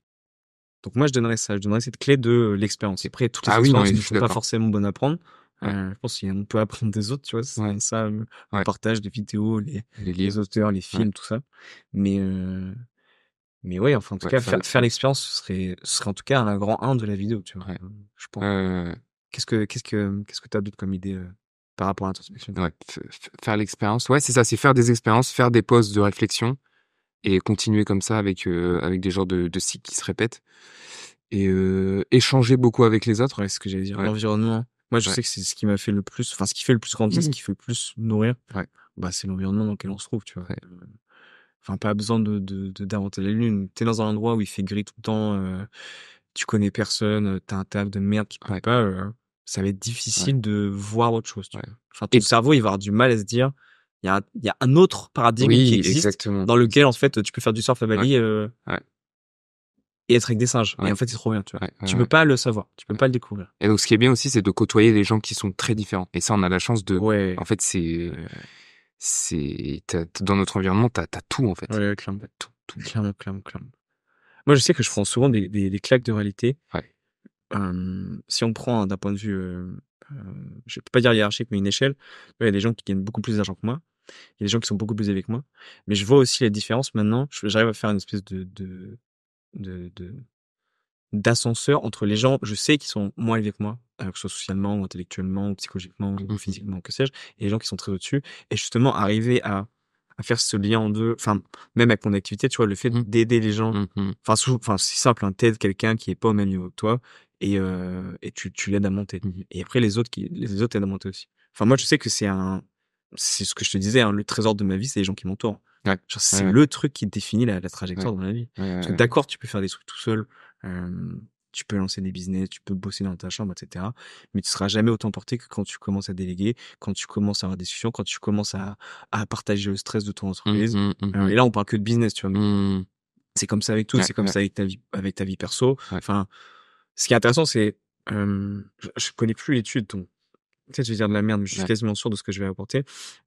S1: Donc, moi, je donnerais ça, je donnerais cette clé de l'expérience. Et après, toutes les
S2: Ah oui, non,
S1: expériences
S2: mais
S1: ne
S2: je suis
S1: sont pas
S2: d'accord.
S1: forcément bonnes à prendre.
S2: Ouais,
S1: Je pense qu'on peut apprendre des autres, tu vois.
S2: ouais,
S1: C'est ça, le
S2: ouais.
S1: partage des vidéos,
S2: Les
S1: les
S2: livres.
S1: auteurs, les
S2: Ouais,
S1: films, tout ça. Mais, mais ouais, enfin, en tout
S2: ouais,
S1: cas,
S2: faire
S1: faire
S2: l'expérience.
S1: l'expérience, ce serait en tout cas un grand 1 de la vidéo, tu vois.
S2: Ouais.
S1: Je pense.
S2: Euh,
S1: Qu'est-ce que t'as d'autre comme idée, par rapport à l'introspection?
S2: ouais, faire l'expérience. Ouais, c'est ça, c'est faire des expériences, faire des pauses de réflexion et continuer comme ça avec des genres de cycles qui se répètent et échanger beaucoup avec les autres.
S1: Ouais, c'est ce que j'allais dire.
S2: Ouais,
S1: L'environnement. Moi, je
S2: Ouais.
S1: sais que c'est ce qui m'a fait le plus, enfin, ce qui fait le plus grandir, ce qui fait le plus nourrir.
S2: Ouais.
S1: Bah, c'est l'environnement dans lequel on se trouve, tu vois.
S2: Ouais.
S1: Enfin, pas besoin d'inventer la lune. T'es dans un endroit où il fait gris tout le temps, tu connais personne, t'as un taf de merde qui te plaît
S2: Ouais.
S1: pas, ça va être
S2: Ouais.
S1: difficile de voir autre chose, tu
S2: Ouais.
S1: vois. Enfin, ton
S2: Et
S1: cerveau, il va avoir du mal à se dire, il y a un autre paradigme qui
S2: oui,
S1: existe
S2: exactement.
S1: dans lequel, en fait, tu peux faire du surf à
S2: Ouais.
S1: Bali,
S2: Ouais.
S1: et être avec des singes. Et
S2: Ouais.
S1: en fait, c'est trop bien, tu vois.
S2: Ouais.
S1: Tu peux pas le savoir. Tu peux
S2: Ouais.
S1: pas le découvrir.
S2: Et donc, ce qui est bien aussi, c'est de côtoyer des gens qui sont très différents. Et ça, on a la chance de,
S1: Ouais.
S2: en fait, dans notre environnement, t'as tout, en fait.
S1: Ouais, clairement.
S2: Tout, tout.
S1: Clairement, clairement, clairement. Moi, je sais que je prends souvent des claques de réalité.
S2: Ouais.
S1: Si on prend d'un point de vue, je peux pas dire hiérarchique, mais une échelle, il y a des gens qui gagnent beaucoup plus d'argent que moi. Il y a des gens qui sont beaucoup plus élevés que moi. Mais je vois aussi la différence maintenant. J'arrive à faire une espèce de, de- d'ascenseur entre les gens, je sais, qui sont moins élevés que moi, que ce soit socialement ou intellectuellement ou psychologiquement ou
S2: Mhm.
S1: physiquement, que sais-je, et les gens qui sont très au-dessus. Et justement, arriver à faire ce lien en deux, enfin, même avec mon activité, tu vois, le fait
S2: Mhm.
S1: d'aider les gens,
S2: Mhm.
S1: enfin, c'est simple, hein, t'aides quelqu'un qui est pas au même niveau que toi, et tu l'aides à monter.
S2: Mhm.
S1: Et après, les autres t'aident à monter aussi. Enfin, moi, je sais que c'est ce que je te disais, hein, le trésor de ma vie, c'est les gens qui m'entourent.
S2: Ouais.
S1: Genre, c'est
S2: Ouais.
S1: le truc qui définit la
S2: Ouais.
S1: trajectoire de ma vie.
S2: Ouais.
S1: Parce que d'accord, tu peux faire des trucs tout seul, tu peux lancer des business, tu peux bosser dans ta chambre, etc. Mais tu seras jamais autant porté que quand tu commences à déléguer, quand tu commences à avoir des discussions, quand tu commences à partager le stress de ton entreprise.
S2: Mhm.
S1: Et
S2: Mhm.
S1: là, on parle que de business, tu vois. Mais
S2: Mhm.
S1: c'est comme ça avec tout,
S2: Ouais.
S1: c'est comme
S2: Ouais.
S1: ça avec ta vie perso.
S2: Ouais.
S1: Enfin, ce qui est intéressant, c'est, je connais plus l'étude, donc peut-être je vais dire de la merde, mais je suis
S2: Ouais.
S1: quasiment sûr de ce que je vais apporter.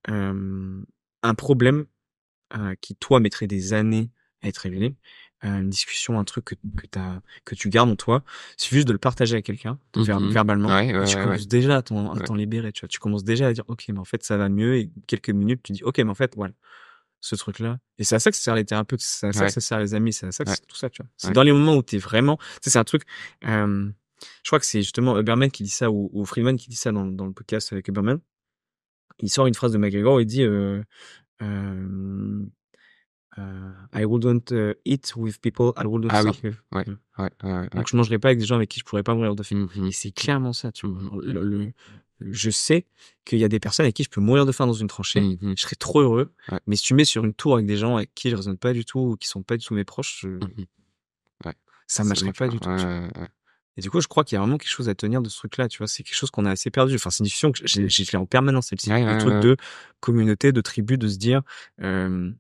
S1: Un problème qui toi mettrait des années à être révélé, une discussion, un truc que tu gardes en toi, c'est juste de le partager à quelqu'un,
S2: Mhm.
S1: verbalement,
S2: Ouais.
S1: et tu
S2: Ouais. Ouais.
S1: commences déjà à
S2: Ouais.
S1: t'en libérer, tu vois. Tu commences déjà à dire, ok, mais en fait ça va mieux, et quelques minutes tu dis, ok, mais en fait voilà, ce truc-là. Et c'est à ça que ça sert les thérapeutes, c'est à ça que
S2: Ouais.
S1: ça sert les amis, c'est à ça que
S2: Ouais.
S1: c'est tout ça, tu vois. C'est
S2: Ouais.
S1: dans les moments où t'es vraiment, tu sais, c'est un truc. euh, je crois que c'est justement Huberman qui dit ça, ou Friedman qui dit ça dans le podcast avec Huberman. Il sort une phrase de McGregor, il dit euh, I wouldn't eat with people I wouldn't
S2: Ah
S1: start
S2: oui.
S1: with.
S2: Ouais.
S1: Mm.
S2: Ouais. Ouais. Ouais.
S1: Donc je mangerai pas avec des gens avec qui je pourrais pas mourir de faim. Et
S2: Mhm.
S1: c'est clairement ça, tu vois.
S2: Mhm.
S1: Je sais qu'il y a des personnes avec qui je peux mourir de faim dans une tranchée.
S2: Mhm.
S1: Je serais trop heureux.
S2: Ouais.
S1: Mais si tu mets sur une tour avec des gens avec qui je raisonne pas du tout ou qui sont pas du tout mes proches,
S2: Mhm. Ouais.
S1: ça
S2: Ça
S1: matcherait
S2: marche
S1: pas
S2: pas.
S1: du tout, tu vois.
S2: Ouais. Ouais.
S1: Et du coup, je crois qu'il y a vraiment quelque chose à tenir de ce truc-là, tu vois. C'est quelque chose qu'on a assez perdu. Enfin, c'est une discussion que j'ai fait en permanence, celle-ci.
S2: Ouais.
S1: Le
S2: Ouais.
S1: truc
S2: Ouais.
S1: de communauté, de tribu, de se dire, euh,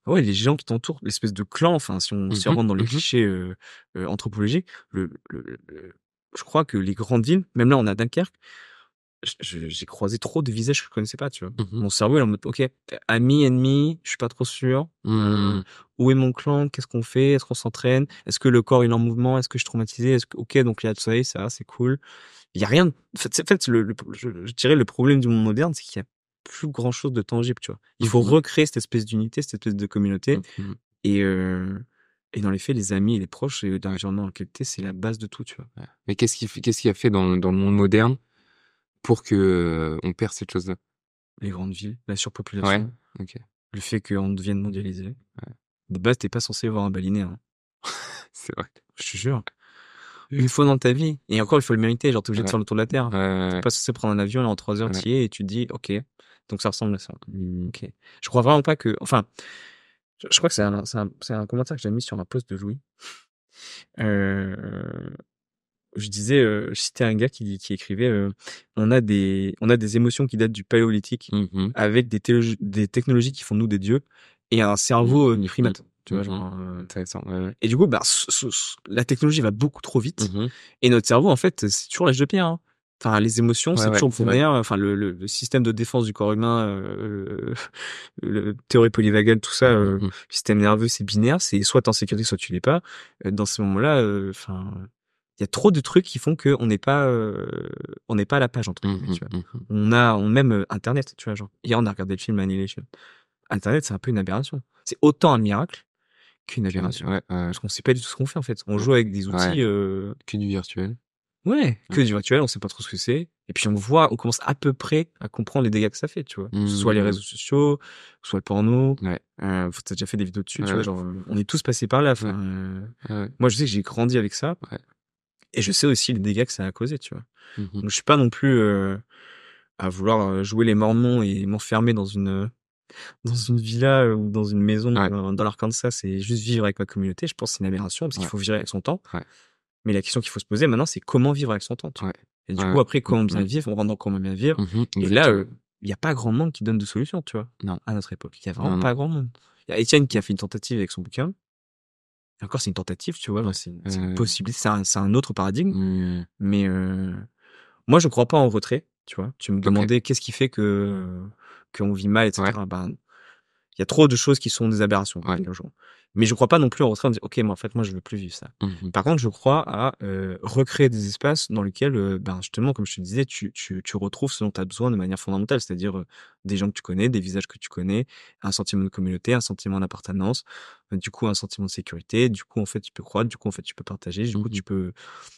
S1: ouais, les gens qui t'entourent, l'espèce de clan, enfin, si on
S2: Mhm.
S1: rentre dans les
S2: Mhm.
S1: clichés anthropologiques, je crois que les grandes villes, même là, on a Dunkerque, j'ai croisé trop de visages que je connaissais pas, tu vois.
S2: Mhm.
S1: Mon cerveau, il est en mode, ok, ami, ennemi, je suis pas trop sûr.
S2: Mhm.
S1: Où est mon clan? Qu'est-ce qu'on fait? Est-ce qu'on s'entraîne? Est-ce que le corps il est en mouvement? Est-ce que je suis traumatisé? Ok, donc il y a de soleil, ça, va, c'est cool. Il y a rien. En fait, je dirais le problème du monde moderne, c'est qu'il y a plus grand chose de tangible, tu vois. Il faut
S2: Mhm.
S1: recréer cette espèce d'unité, cette espèce de communauté.
S2: Mhm.
S1: Et, euh, et dans les faits, les amis et les proches et l'environnement dans lequel t'es, c'est la base de tout, tu vois.
S2: Ouais. Mais qu'est-ce qui a fait dans le monde moderne pour que on perd cette chose-là?
S1: Les grandes villes, la
S2: Ouais.
S1: surpopulation,
S2: Ok.
S1: le fait qu'on devienne mondialisé.
S2: Ouais.
S1: De base, t'es pas censé voir un baliné, hein.
S2: C'est vrai.
S1: Je te jure. Une fois dans ta vie. Et encore, il faut le mériter. Genre, t'es obligé de
S2: Ouais.
S1: faire le tour de la Terre. T'es
S2: Ouais.
S1: pas censé prendre un avion et en 3 heures
S2: Ouais.
S1: t'y es et tu te dis, ok. Donc ça ressemble à ça.
S2: Mhm.
S1: Ok. Je crois vraiment pas que, enfin, je crois que c'est un commentaire que j'ai mis sur un post de Louis. Euh, je disais, je citais un gars qui écrivait, on a des émotions qui datent du paléolithique
S2: Mhm.
S1: avec des technologies qui font de nous des dieux et un cerveau
S2: Mhm.
S1: primate. Tu vois,
S2: Mhm.
S1: genre,
S2: Intéressant. Ouais. Ouais.
S1: et du coup, bah, la technologie va beaucoup trop vite
S2: Mhm.
S1: et notre cerveau, en fait, c'est toujours l'âge de pierre, hein. Enfin, les émotions,
S2: Ouais.
S1: c'est
S2: Ouais.
S1: toujours
S2: C'est
S1: le
S2: vrai.
S1: meilleur. Enfin, le système de défense du corps humain, le théorie polyvagale, tout ça,
S2: Mhm.
S1: système nerveux, c'est binaire. C'est soit t'es en sécurité, soit tu l'es pas. Dans ces moments-là, enfin, il y a trop de trucs qui font que on n'est pas à la page entre guillemets,
S2: Mhm.
S1: tu vois.
S2: Mhm.
S1: On même Internet, tu vois, genre. Hier, on a regardé le film Annihilation. Internet, c'est un peu une aberration. C'est autant un miracle qu'une aberration.
S2: Ouais. Ouais.
S1: Parce qu'on sait pas du tout ce qu'on fait, en fait. On
S2: Ouais.
S1: joue avec des
S2: Ouais.
S1: outils,
S2: Que du virtuel.
S1: ouais,
S2: Ouais.
S1: que du virtuel, on sait pas trop ce que c'est. Et puis on commence à peu près à comprendre les dégâts que ça fait, tu vois. Que ce soit les
S2: Mhm.
S1: réseaux sociaux, que ce soit le porno.
S2: Ouais.
S1: T'as déjà fait des vidéos dessus, tu vois,
S2: Ouais.
S1: genre, on est tous passés par là.
S2: Ouais.
S1: Enfin,
S2: Ouais.
S1: moi, je sais que j'ai grandi avec ça.
S2: Ouais.
S1: Et je sais aussi les dégâts que ça a causé, tu vois.
S2: Mhm.
S1: Donc je suis pas non plus à vouloir jouer les Mormons et m'enfermer dans une villa ou dans une maison
S2: Ouais,
S1: dans l'Arkansas et juste vivre avec ma communauté. Je pense que c'est une aberration parce qu'il
S2: ouais,
S1: faut vivre avec son temps.
S2: ouais,
S1: Mais la question qu'il faut se poser maintenant, c'est comment vivre avec son temps, tu
S2: ouais,
S1: vois. Et du
S2: ouais,
S1: coup,
S2: ouais.
S1: après, comment bien
S2: Mhm.
S1: vivre, on rentre dans comment bien vivre.
S2: Mhm.
S1: Et là,
S2: Exactement.
S1: il y a pas grand monde qui donne de solutions, tu vois,
S2: Non,
S1: à notre époque. Il y a vraiment
S2: non, non.
S1: pas grand monde. Il y a Étienne qui a fait une tentative avec son bouquin. Et encore, c'est une tentative, tu vois, genre,
S2: Ouais.
S1: c'est une possibilité, c'est un autre paradigme.
S2: Mhm.
S1: Mais moi, je crois pas en retrait, tu vois. Tu me
S2: Ok.
S1: demandais qu'est-ce qui fait que qu'on vit mal,
S2: Ouais,
S1: etc. Ben, il y a trop de choses qui sont des aberrations,
S2: ouais.
S1: de nos jours. Mais je crois pas non plus en retrait en disant, OK, mais en fait, moi, je veux plus vivre ça.
S2: Mhm.
S1: Par contre, je crois à recréer des espaces dans lesquels, ben, justement, comme je te disais, tu retrouves ce dont tu as besoin de manière fondamentale, c'est-à-dire des gens que tu connais, des visages que tu connais, un sentiment de communauté, un sentiment d'appartenance, du coup, un sentiment de sécurité, du coup, en fait, tu peux croître, du coup, en fait, tu peux partager, du coup,
S2: Mhm.
S1: tu peux...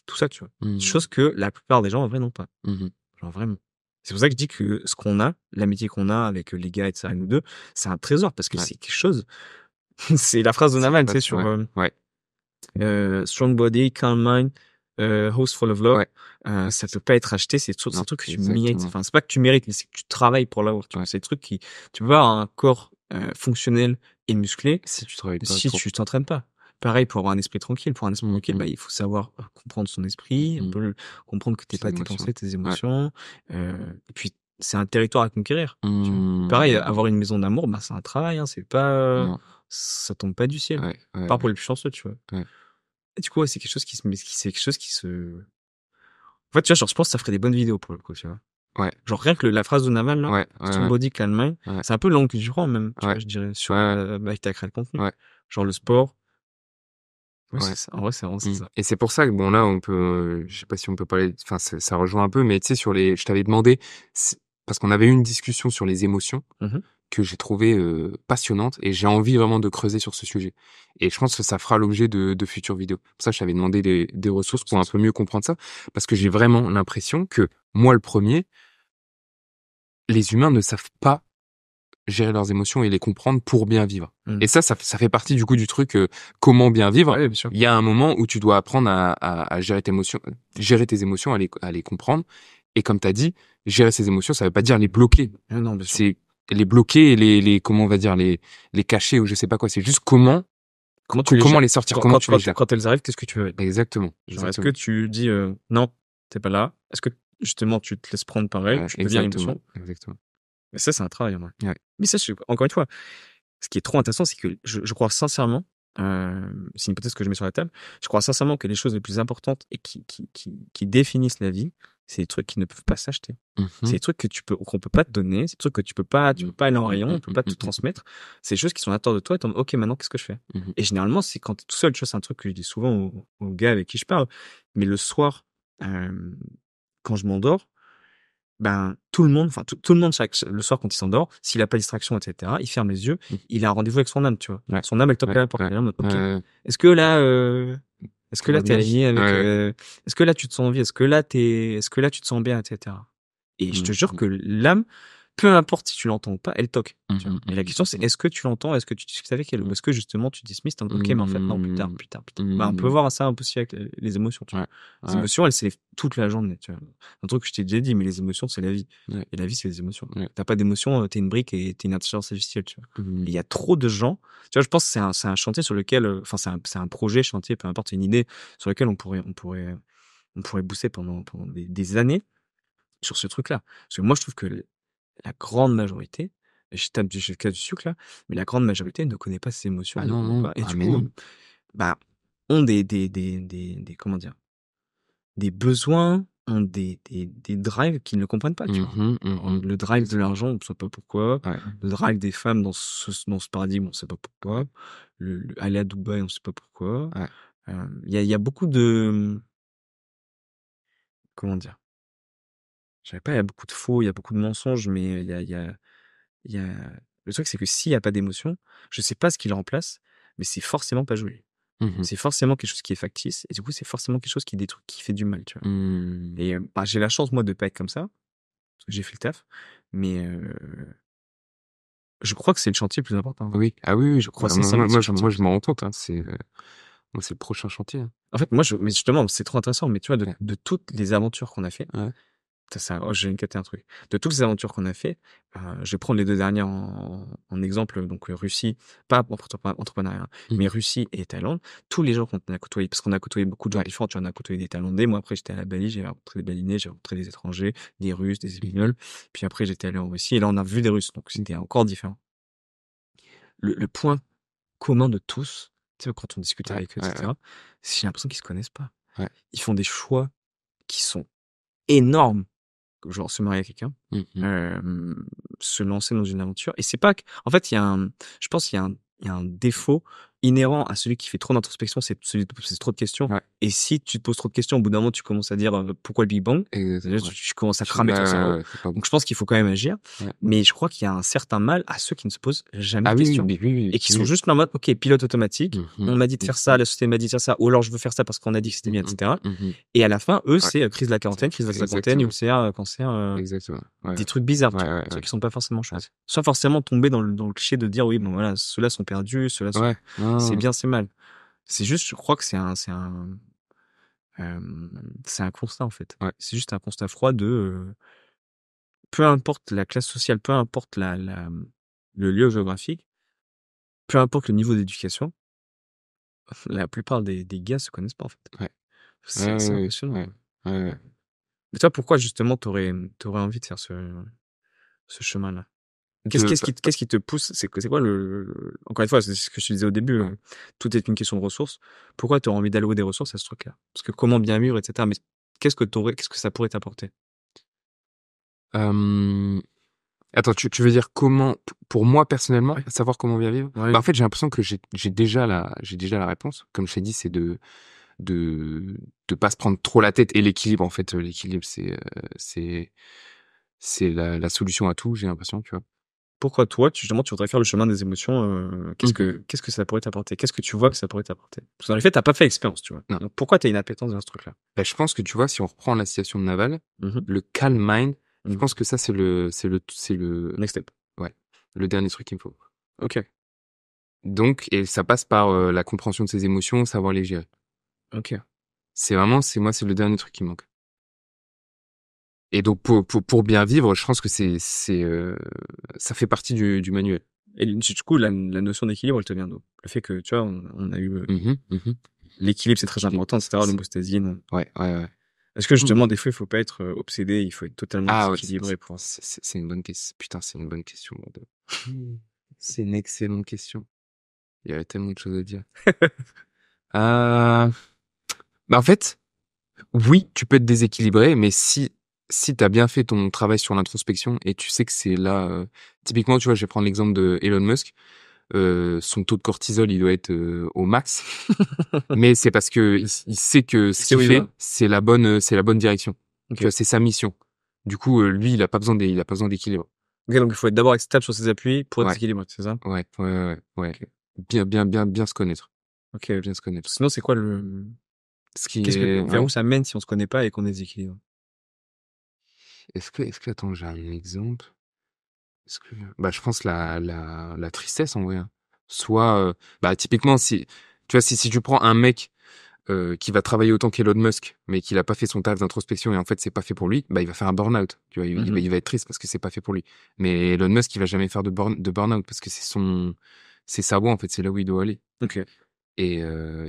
S1: Tout ça, tu vois.
S2: Mhm.
S1: Chose que la plupart des gens, en vrai, n'ont pas.
S2: Mhm.
S1: Genre, vraiment. C'est pour ça que je dis que ce qu'on a, l'amitié qu'on a avec les gars, etc., nous deux, c'est un trésor parce que
S2: Ouais.
S1: c'est quelque chose. C'est la phrase de
S2: C'est
S1: Naval, tu
S2: pas,
S1: sais, sur
S2: ouais, ouais,
S1: strong body, calm mind, host full of love.
S2: ouais.
S1: Ça peut pas être acheté, c'est un
S2: Non,
S1: truc que tu mérites.
S2: exactement.
S1: Enfin, c'est pas que tu mérites, mais c'est que tu travailles pour l'avoir, tu vois.
S2: Ouais.
S1: C'est des trucs qui, tu peux pas avoir un corps fonctionnel et musclé
S2: Si tu travailles pas
S1: si
S2: trop.
S1: tu t'entraînes pas. Pareil, pour avoir un esprit tranquille, pour un esprit tranquille,
S2: Mhm.
S1: bah, il faut savoir comprendre son esprit, un
S2: Mhm.
S1: peu comprendre que t'es
S2: Ses
S1: pas tes
S2: émotions.
S1: pensées, tes
S2: Ouais.
S1: émotions, et puis c'est un territoire à conquérir, tu vois. Pareil,
S2: Mhm.
S1: avoir une maison d'amour, bah, c'est un travail, hein, c'est pas,
S2: Non.
S1: ça tombe pas du ciel.
S2: Ouais, ouais,
S1: Pas pour
S2: ouais,
S1: les plus chanceux, tu vois.
S2: ouais.
S1: Et du coup, ouais, c'est quelque chose qui se, mais c'est quelque chose qui se, en fait, tu vois, genre, je pense que ça ferait des bonnes vidéos pour le coup, tu vois.
S2: Ouais,
S1: Genre, rien que la phrase de Naval, là,
S2: ouais, ouais,
S1: Strong
S2: ouais,
S1: Body, Calm Mind,
S2: ouais,
S1: c'est un peu l'angle du rang, même, tu
S2: ouais,
S1: vois, je dirais, sur,
S2: ouais,
S1: avec ta création de contenu.
S2: ouais,
S1: Genre, le sport. Ouais, c'est
S2: ouais.
S1: ça. En vrai, c'est vraiment c'est
S2: Mm.
S1: ça.
S2: Et c'est pour ça que bon là on peut, je sais pas si on peut parler, enfin ça rejoint un peu, mais tu sais sur les, je t'avais demandé parce qu'on avait eu une discussion sur les émotions
S1: Mhm.
S2: que j'ai trouvé passionnante et j'ai envie vraiment de creuser sur ce sujet. Et je pense que ça fera l'objet de futures vidéos. Pour ça, je t'avais demandé des ressources pour un peu mieux comprendre ça, parce que j'ai vraiment l'impression que moi le premier, les humains ne savent pas gérer leurs émotions et les comprendre pour bien vivre.
S1: Mm.
S2: Et ça fait partie du coup du truc comment bien vivre.
S1: Ouais, bien sûr.
S2: Il y a un moment où tu dois apprendre à gérer tes émotions, à les comprendre. Et comme tu as dit, gérer ses émotions, ça veut pas dire les bloquer.
S1: Ah non, bien sûr.
S2: C'est les bloquer et comment on va dire, les cacher ou je sais pas quoi. C'est juste
S1: Comment tu les
S2: comment
S1: gères?
S2: les sortir, comment tu les gères.
S1: Quand elles arrivent, qu'est-ce que tu veux?
S2: Exactement,
S1: Genre, est-ce que
S2: exactement.
S1: tu dis, non, t'es pas là? Est-ce que, justement, tu te laisses prendre par elle?
S2: Ouais,
S1: Tu deviens
S2: exactement,
S1: l'émotion?
S2: exactement.
S1: Mais ça, c'est un travail, en vrai.
S2: Ouais.
S1: Mais ça, encore une fois, ce qui est trop intéressant, c'est que je crois sincèrement, c'est une hypothèse que je mets sur la table, je crois sincèrement que les choses les plus importantes et qui définissent la vie, c'est des trucs qui ne peuvent pas s'acheter. C'est
S2: Mhm.
S1: des trucs qu'on peut pas te donner, c'est des trucs que tu peux pas aller en rayon, on peut pas te transmettre. C'est des choses qui sont à l'intérieur de toi et t'en dis, OK, maintenant, qu'est-ce que je fais?
S2: Mhm.
S1: Et généralement, c'est quand t'es tout seul, tu vois, c'est un truc que je dis souvent aux gars avec qui je parle. Mais le soir, quand je m'endors, ben, tout le monde, enfin, tout le monde, le soir, quand il s'endort, s'il a pas de distraction, etc., il ferme les yeux,
S2: Mhm.
S1: il a un rendez-vous avec son âme, tu vois.
S2: Ouais,
S1: Son âme, elle toque
S2: ouais,
S1: à la porte.
S2: ouais.
S1: Elle est en mode, OK.
S2: Euh,
S1: Est-ce que
S2: tout va
S1: là, t'es
S2: bien.
S1: aligné
S2: Ouais,
S1: avec,
S2: ouais.
S1: est-ce que là, tu te sens en vie? Est-ce que là, tu te sens bien, etc. Et je te jure
S2: Mhm.
S1: que l'âme, peu importe si tu l'entends ou pas, elle toque. Tu vois.
S2: Mhm.
S1: Et la question, c'est,
S2: Mhm.
S1: est-ce que tu l'entends? Est-ce que tu discutes avec elle? Ou
S2: Mhm.
S1: est-ce que justement, tu dismisses, t'es en mode, OK, mais en fait, non, plus tard,
S2: Mhm.
S1: plus tard, plus tard. Bah, on peut
S2: Mhm.
S1: voir ça un peu aussi avec les émotions, tu vois.
S2: Ouais,
S1: Les
S2: ouais,
S1: émotions, elles s'élèvent toute la journée, tu vois. Un truc que je t'ai déjà dit, mais les émotions, c'est la vie.
S2: ouais,
S1: Et la vie, c'est les émotions.
S2: ouais.
S1: T'as pas d'émotions, t'es une brique et t'es une intelligence artificielle, tu vois.
S2: Mhm.
S1: Et il y a trop de gens. Tu vois, je pense que c'est un chantier sur lequel, enfin, c'est un projet, chantier, peu importe, c'est une idée sur lequel on pourrait bosser pendant des années sur ce truc-là. Parce que moi, je trouve que la grande majorité, et je casse du sucre là, mais la grande majorité ne connaît pas ses émotions,
S2: Ah
S1: ne
S2: non,
S1: connaît
S2: non.
S1: pas, et
S2: Ah
S1: du
S2: mais
S1: coup,
S2: non.
S1: bah, ont comment dire, des besoins, ont des drives qu'ils ne comprennent pas, tu vois.
S2: Mhm.
S1: Alors,
S2: Mhm.
S1: le drive de l'argent, on ne sait pas pourquoi.
S2: Ouais.
S1: Le drive des femmes dans ce paradigme, on ne sait pas pourquoi. Aller à Dubaï, on ne sait pas pourquoi.
S2: Ouais.
S1: Il y a beaucoup de, comment dire, je dirais pas, il y a beaucoup de faux, il y a beaucoup de mensonges, mais il y a, le truc, c'est que s'il y a pas d'émotion, je sais pas ce qui le remplace, mais c'est forcément pas joli.
S2: Mhm.
S1: C'est forcément quelque chose qui est factice, et du coup, c'est forcément quelque chose qui détruit, qui fait du mal, tu vois.
S2: Mhm.
S1: Et bah, j'ai la chance, moi, de pas être comme ça, parce que j'ai fait le taf, mais je crois que c'est le chantier le plus important.
S2: Oui. Ah oui, oui.
S1: Je crois
S2: Bah,
S1: sincèrement que c'est le chantier
S2: moi,
S1: le
S2: je
S1: plus
S2: m'en
S1: important.
S2: rends compte. Hein. Moi, c'est le prochain chantier. Hein.
S1: En fait, mais justement, c'est trop intéressant, mais tu vois,
S2: Ouais.
S1: de toutes les aventures qu'on a fait,
S2: Ouais.
S1: j'ai capté un truc. De toutes les aventures qu'on a fait, je vais prendre les 2 dernières en exemple, donc Russie, pas entrepreneuriat, hein,
S2: Mmh.
S1: mais Russie et Thaïlande. Tous les gens qu'on a côtoyés, parce qu'on a côtoyé beaucoup de gens
S2: Ouais.
S1: différents. Tu en as côtoyé des Thaïlandais. Moi, après, j'étais à la Bali, j'ai rencontré des Balinais, j'ai rencontré des étrangers, des Russes, des Espagnols. Puis après, j'étais allé en Russie et là, on a vu des Russes, donc c'était encore différent. Le point commun de tous, tu sais, quand on discute
S2: Ouais.
S1: avec eux,
S2: Ouais.
S1: etc., j'ai l'impression qu'ils se connaissent pas.
S2: Ouais.
S1: Ils font des choix qui sont énormes, genre se marier avec quelqu'un,
S2: Mmh mh.
S1: se lancer dans une aventure. Et c'est pas que, en fait, je pense qu'il y a il y a un défaut inhérent à celui qui fait trop d'introspection, c'est celui de poser trop de questions.
S2: Ouais.
S1: Et si tu te poses trop de questions, au bout d'un moment, tu commences à dire pourquoi le Big Bang? C'est-à-dire,
S2: Exactement. Ouais.
S1: tu commences à cramer ton
S2: Ouais,
S1: cerveau.
S2: c'est pas bon.
S1: Donc, je pense qu'il faut quand même agir.
S2: Ouais.
S1: Mais je crois qu'il y a un certain mal à ceux qui ne se posent jamais
S2: Ah
S1: de
S2: oui,
S1: questions.
S2: mais oui.
S1: Et qui sont juste là en mode, OK, pilote automatique.
S2: Mmh.
S1: On m'a dit de faire ça, la société m'a dit de faire ça, ou alors je veux faire ça parce qu'on a dit que c'était bien, etc.
S2: Mmh.
S1: Et à la fin, eux,
S2: Ouais.
S1: c'est crise de la quarantaine, crise de la cinquantaine,
S2: Exactement.
S1: ulcère, cancer,
S2: Exactement. Ouais.
S1: des trucs bizarres,
S2: Ouais, ouais,
S1: ceux
S2: ouais.
S1: qui sont pas forcément chouettes. Sans forcément tomber dans le cliché de dire oui, bon voilà, ceux-là sont perdus, ceux-là sont,
S2: Ouais.
S1: c'est
S2: Non.
S1: bien, c'est mal. C'est juste, je crois que c'est un constat en fait.
S2: Ouais.
S1: C'est juste un constat froid de, peu importe la classe sociale, peu importe le lieu géographique, peu importe le niveau d'éducation, la plupart des gars se connaissent pas en fait.
S2: Ouais.
S1: C'est
S2: Ouais,
S1: assez
S2: ouais,
S1: impressionnant.
S2: ouais. Ouais, ouais.
S1: Mais toi, pourquoi justement t'aurais envie de faire ce chemin-là?
S2: De bah,
S1: Qu'est-ce qui te pousse? C'est quoi encore une fois, c'est ce que je te disais au début,
S2: ouais.
S1: tout est une question de ressources. Pourquoi tu aurais envie d'allouer des ressources à ce truc-là? Parce que comment bien vivre, et cetera. Mais qu'est-ce que ça pourrait t'apporter?
S2: Hem, attends, tu veux dire comment pour moi personnellement,
S1: Ouais.
S2: savoir comment bien vivre?
S1: Ouais.
S2: Bah, en fait, j'ai l'impression que j'ai déjà la réponse. Comme je t'ai dit, c'est de de pas se prendre trop la tête et l'équilibre en fait, l'équilibre c'est c'est la solution à tout, j'ai l'impression, tu vois?
S1: Pourquoi toi, justement, tu voudrais faire le chemin des émotions,
S2: Mmh.
S1: qu'est-ce que ça pourrait t'apporter? Qu'est-ce que tu vois que ça pourrait t'apporter? Parce que dans les faits, tu pas fait l'expérience, tu vois?
S2: Non.
S1: Donc pourquoi tu as une appétence dans ce truc-là?
S2: Bah, je pense que tu vois, si on reprend la situation de Naval,
S1: Mmh mh.
S2: le calm mind, je
S1: Mmh.
S2: pense que ça c'est le
S1: Next step.
S2: ouais, le dernier truc qu'il me faut.
S1: OK.
S2: Donc et ça passe par, la compréhension de ses émotions, savoir les gérer.
S1: OK.
S2: C'est le dernier truc qui me manque. Et donc pour bien vivre, je pense que ça fait partie du manuel.
S1: Et du coup, la notion d'équilibre, elle te vient d'où? Le fait que, tu vois, on a eu,
S2: Mmh.
S1: l'équilibre, c'est très important, et cetera,
S2: C'est
S1: l'homostasine.
S2: ouais, ouais, ouais.
S1: Est-ce que
S2: Mmh.
S1: justement, des fois, il faut pas être obsédé, il faut être totalement
S2: Ah ouais,
S1: déséquilibré pour.
S2: c'est une bonne question. Putain, c'est une bonne question, bordel. C'est une excellente question. Il y avait tellement de choses à dire. Heu, bah, en fait, oui, tu peux être déséquilibré, mais si tu as bien fait ton travail sur l'introspection et tu sais que c'est là, typiquement, tu vois, je vais prendre l'exemple de Elon Musk. Son taux de cortisol, il doit être, au max, mais c'est parce que il sait que ce
S1: C'est
S2: qu'il
S1: où il
S2: fait,
S1: va?
S2: c'est la bonne direction. Tu
S1: OK.
S2: vois, c'est sa mission. Du coup, lui, il a pas besoin d'équilibre.
S1: OK, donc il faut être d'abord être stable sur ses appuis pour être
S2: Ouais,
S1: équilibré, c'est ça?
S2: ouais.
S1: OK.
S2: Bien se connaître,
S1: OK, OK.
S2: bien se connaître.
S1: Sinon, c'est quoi le
S2: Ce qui
S1: qu'est-ce que
S2: est
S1: vers
S2: ouais.
S1: où ça mène si on se connaît pas et qu'on est déséquilibré?
S2: Est-ce que attends, j'ai un exemple? Est-ce que bah, je pense la tristesse en vrai, hein. Soit, bah, typiquement si tu vois, si tu prends un mec qui va travailler autant qu'Elon Musk, mais qu'il a pas fait son taf d'introspection et en fait c'est pas fait pour lui, bah il va faire un burn-out. Tu vois,
S1: Mmh mh.
S2: il va être triste parce que c'est pas fait pour lui. Mais Elon Musk, il va jamais faire de burn-out parce que c'est sa voie en fait, c'est là où il doit aller.
S1: OK.
S2: Et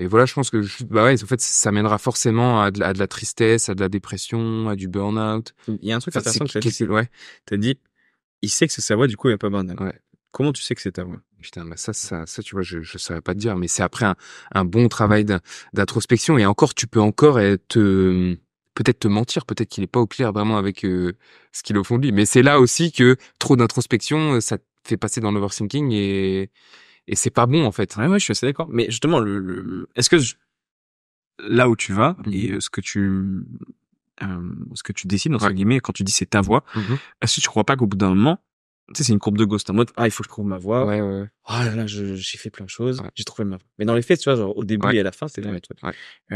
S2: voilà, je pense que bah ouais, en fait ça mènera forcément à de la tristesse, à de la dépression, à du burn-out.
S1: Il y a un truc
S2: Enfin c'est
S1: intéressant que tu as dit,
S2: ouais,
S1: tu as dit: «Il sait que c'est sa voix, du coup, il va pas burn-out».
S2: ouais.
S1: Comment tu sais que c'est ta voix?
S2: Putain, bah ça, tu vois, je saurais pas te dire, mais c'est après un bon travail d'introspection et encore, tu peux encore peut-être te mentir, peut-être qu'il est pas au clair vraiment avec ce qu'il est au fond de lui. Mais c'est là aussi que trop d'introspection, ça te fait passer dans l'overthinking et c'est pas bon en fait.
S1: Ouais, ouais, je suis assez d'accord. Mais justement, est-ce que là où tu vas et
S2: Mmh.
S1: ce que tu décides, entre
S2: Ouais.
S1: guillemets, quand tu dis c'est ta voix,
S2: Mmh.
S1: est-ce que tu crois pas qu'au bout d'un moment, tu sais, c'est une courbe de Gauss, en mode, ah, il faut que je trouve ma voix.
S2: Ouais.
S1: Oh là là, j'ai fait plein de choses,
S2: Ouais.
S1: j'ai trouvé ma voix. Mais dans les faits, tu vois, genre, au début
S2: Ouais.
S1: et à la fin, c'est le même truc.
S2: Ouais.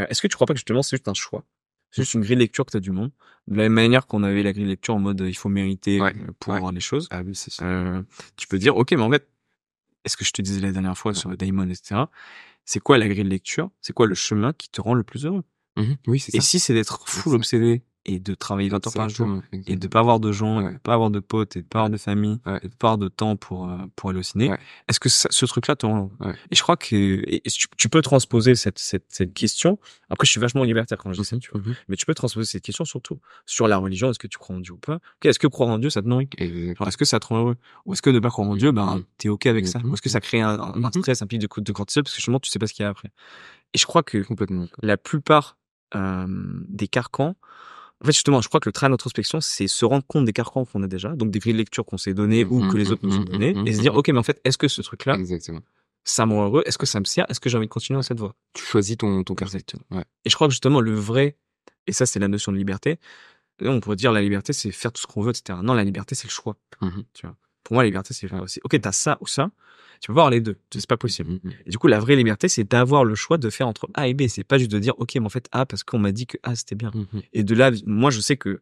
S1: Est-ce que tu crois pas que justement, c'est juste un choix? C'est
S2: Mmh.
S1: juste une grille de lecture que tu as du monde. De la même manière qu'on avait la grille de lecture en mode, il faut mériter
S2: Ouais.
S1: pour
S2: Ouais.
S1: avoir les choses.
S2: Ah oui, c'est sûr.
S1: Euh, Tu peux dire, ok, mais en fait, Et ce que je te disais la dernière fois
S2: Ouais.
S1: sur Daimon, etc., c'est quoi la grille de lecture? C'est quoi le chemin qui te rend le plus heureux?
S2: Oui, c'est
S1: Et
S2: ça.
S1: si c'est d'être
S2: C'est
S1: full
S2: ça.
S1: obsédé et de travailler 20 heures par jour
S2: Exactement,
S1: et de
S2: exactement.
S1: pas avoir de gens, et de
S2: Ouais,
S1: pas avoir de potes et de pas avoir
S2: ouais,
S1: de famille
S2: ouais,
S1: et de pas avoir de temps pour aller au ciné,
S2: ouais,
S1: est-ce que ce truc-là te rend...
S2: ouais.
S1: Et je crois que et tu peux transposer cette question. Après, je suis vachement libertaire quand je dis ça, tu vois. Mais tu peux transposer cette question surtout sur la religion. Est-ce que tu crois en Dieu ou pas? Ok, est-ce que croire en Dieu, ça te nourrit? Genre, est-ce
S2: Exact.
S1: que ça te rend heureux? Ou est-ce que ne pas croire en Dieu, ben, t'es ok avec ça? Ou est-ce que ça crée un
S2: Mmh.
S1: stress, un pic de cortisol parce que justement, tu sais pas ce qu'il y a après? Et je crois que
S2: Complètement d'accord.
S1: la plupart des carcans, en fait, justement, je crois que le travail d'introspection, c'est se rendre compte des carcans qu'on a déjà, donc des grilles de lecture qu'on s'est données ou que les autres nous ont données, et se dire, ok, mais en fait, est-ce que ce truc-là,
S2: Exactement.
S1: ça me rend heureux? Est-ce que ça me sert? Est-ce que j'ai envie de continuer dans
S2: Ouais.
S1: cette voie?
S2: Tu choisis ton carcan.
S1: Exactement.
S2: Ouais.
S1: Et je crois que justement, le vrai, et ça, c'est la notion de liberté. Là, on pourrait dire la liberté, c'est faire tout ce qu'on veut, etc. Non, la liberté, c'est le choix. Tu vois. Pour moi, la liberté, c'est faire aussi, ok, t'as ça ou ça, tu peux pas avoir les deux. C'est pas possible. Et du coup, la vraie liberté, c'est d'avoir le choix de faire entre A et B. C'est pas juste de dire, ok, mais en fait, A, parce qu'on m'a dit que A, c'était bien. Et de là, moi, je sais que,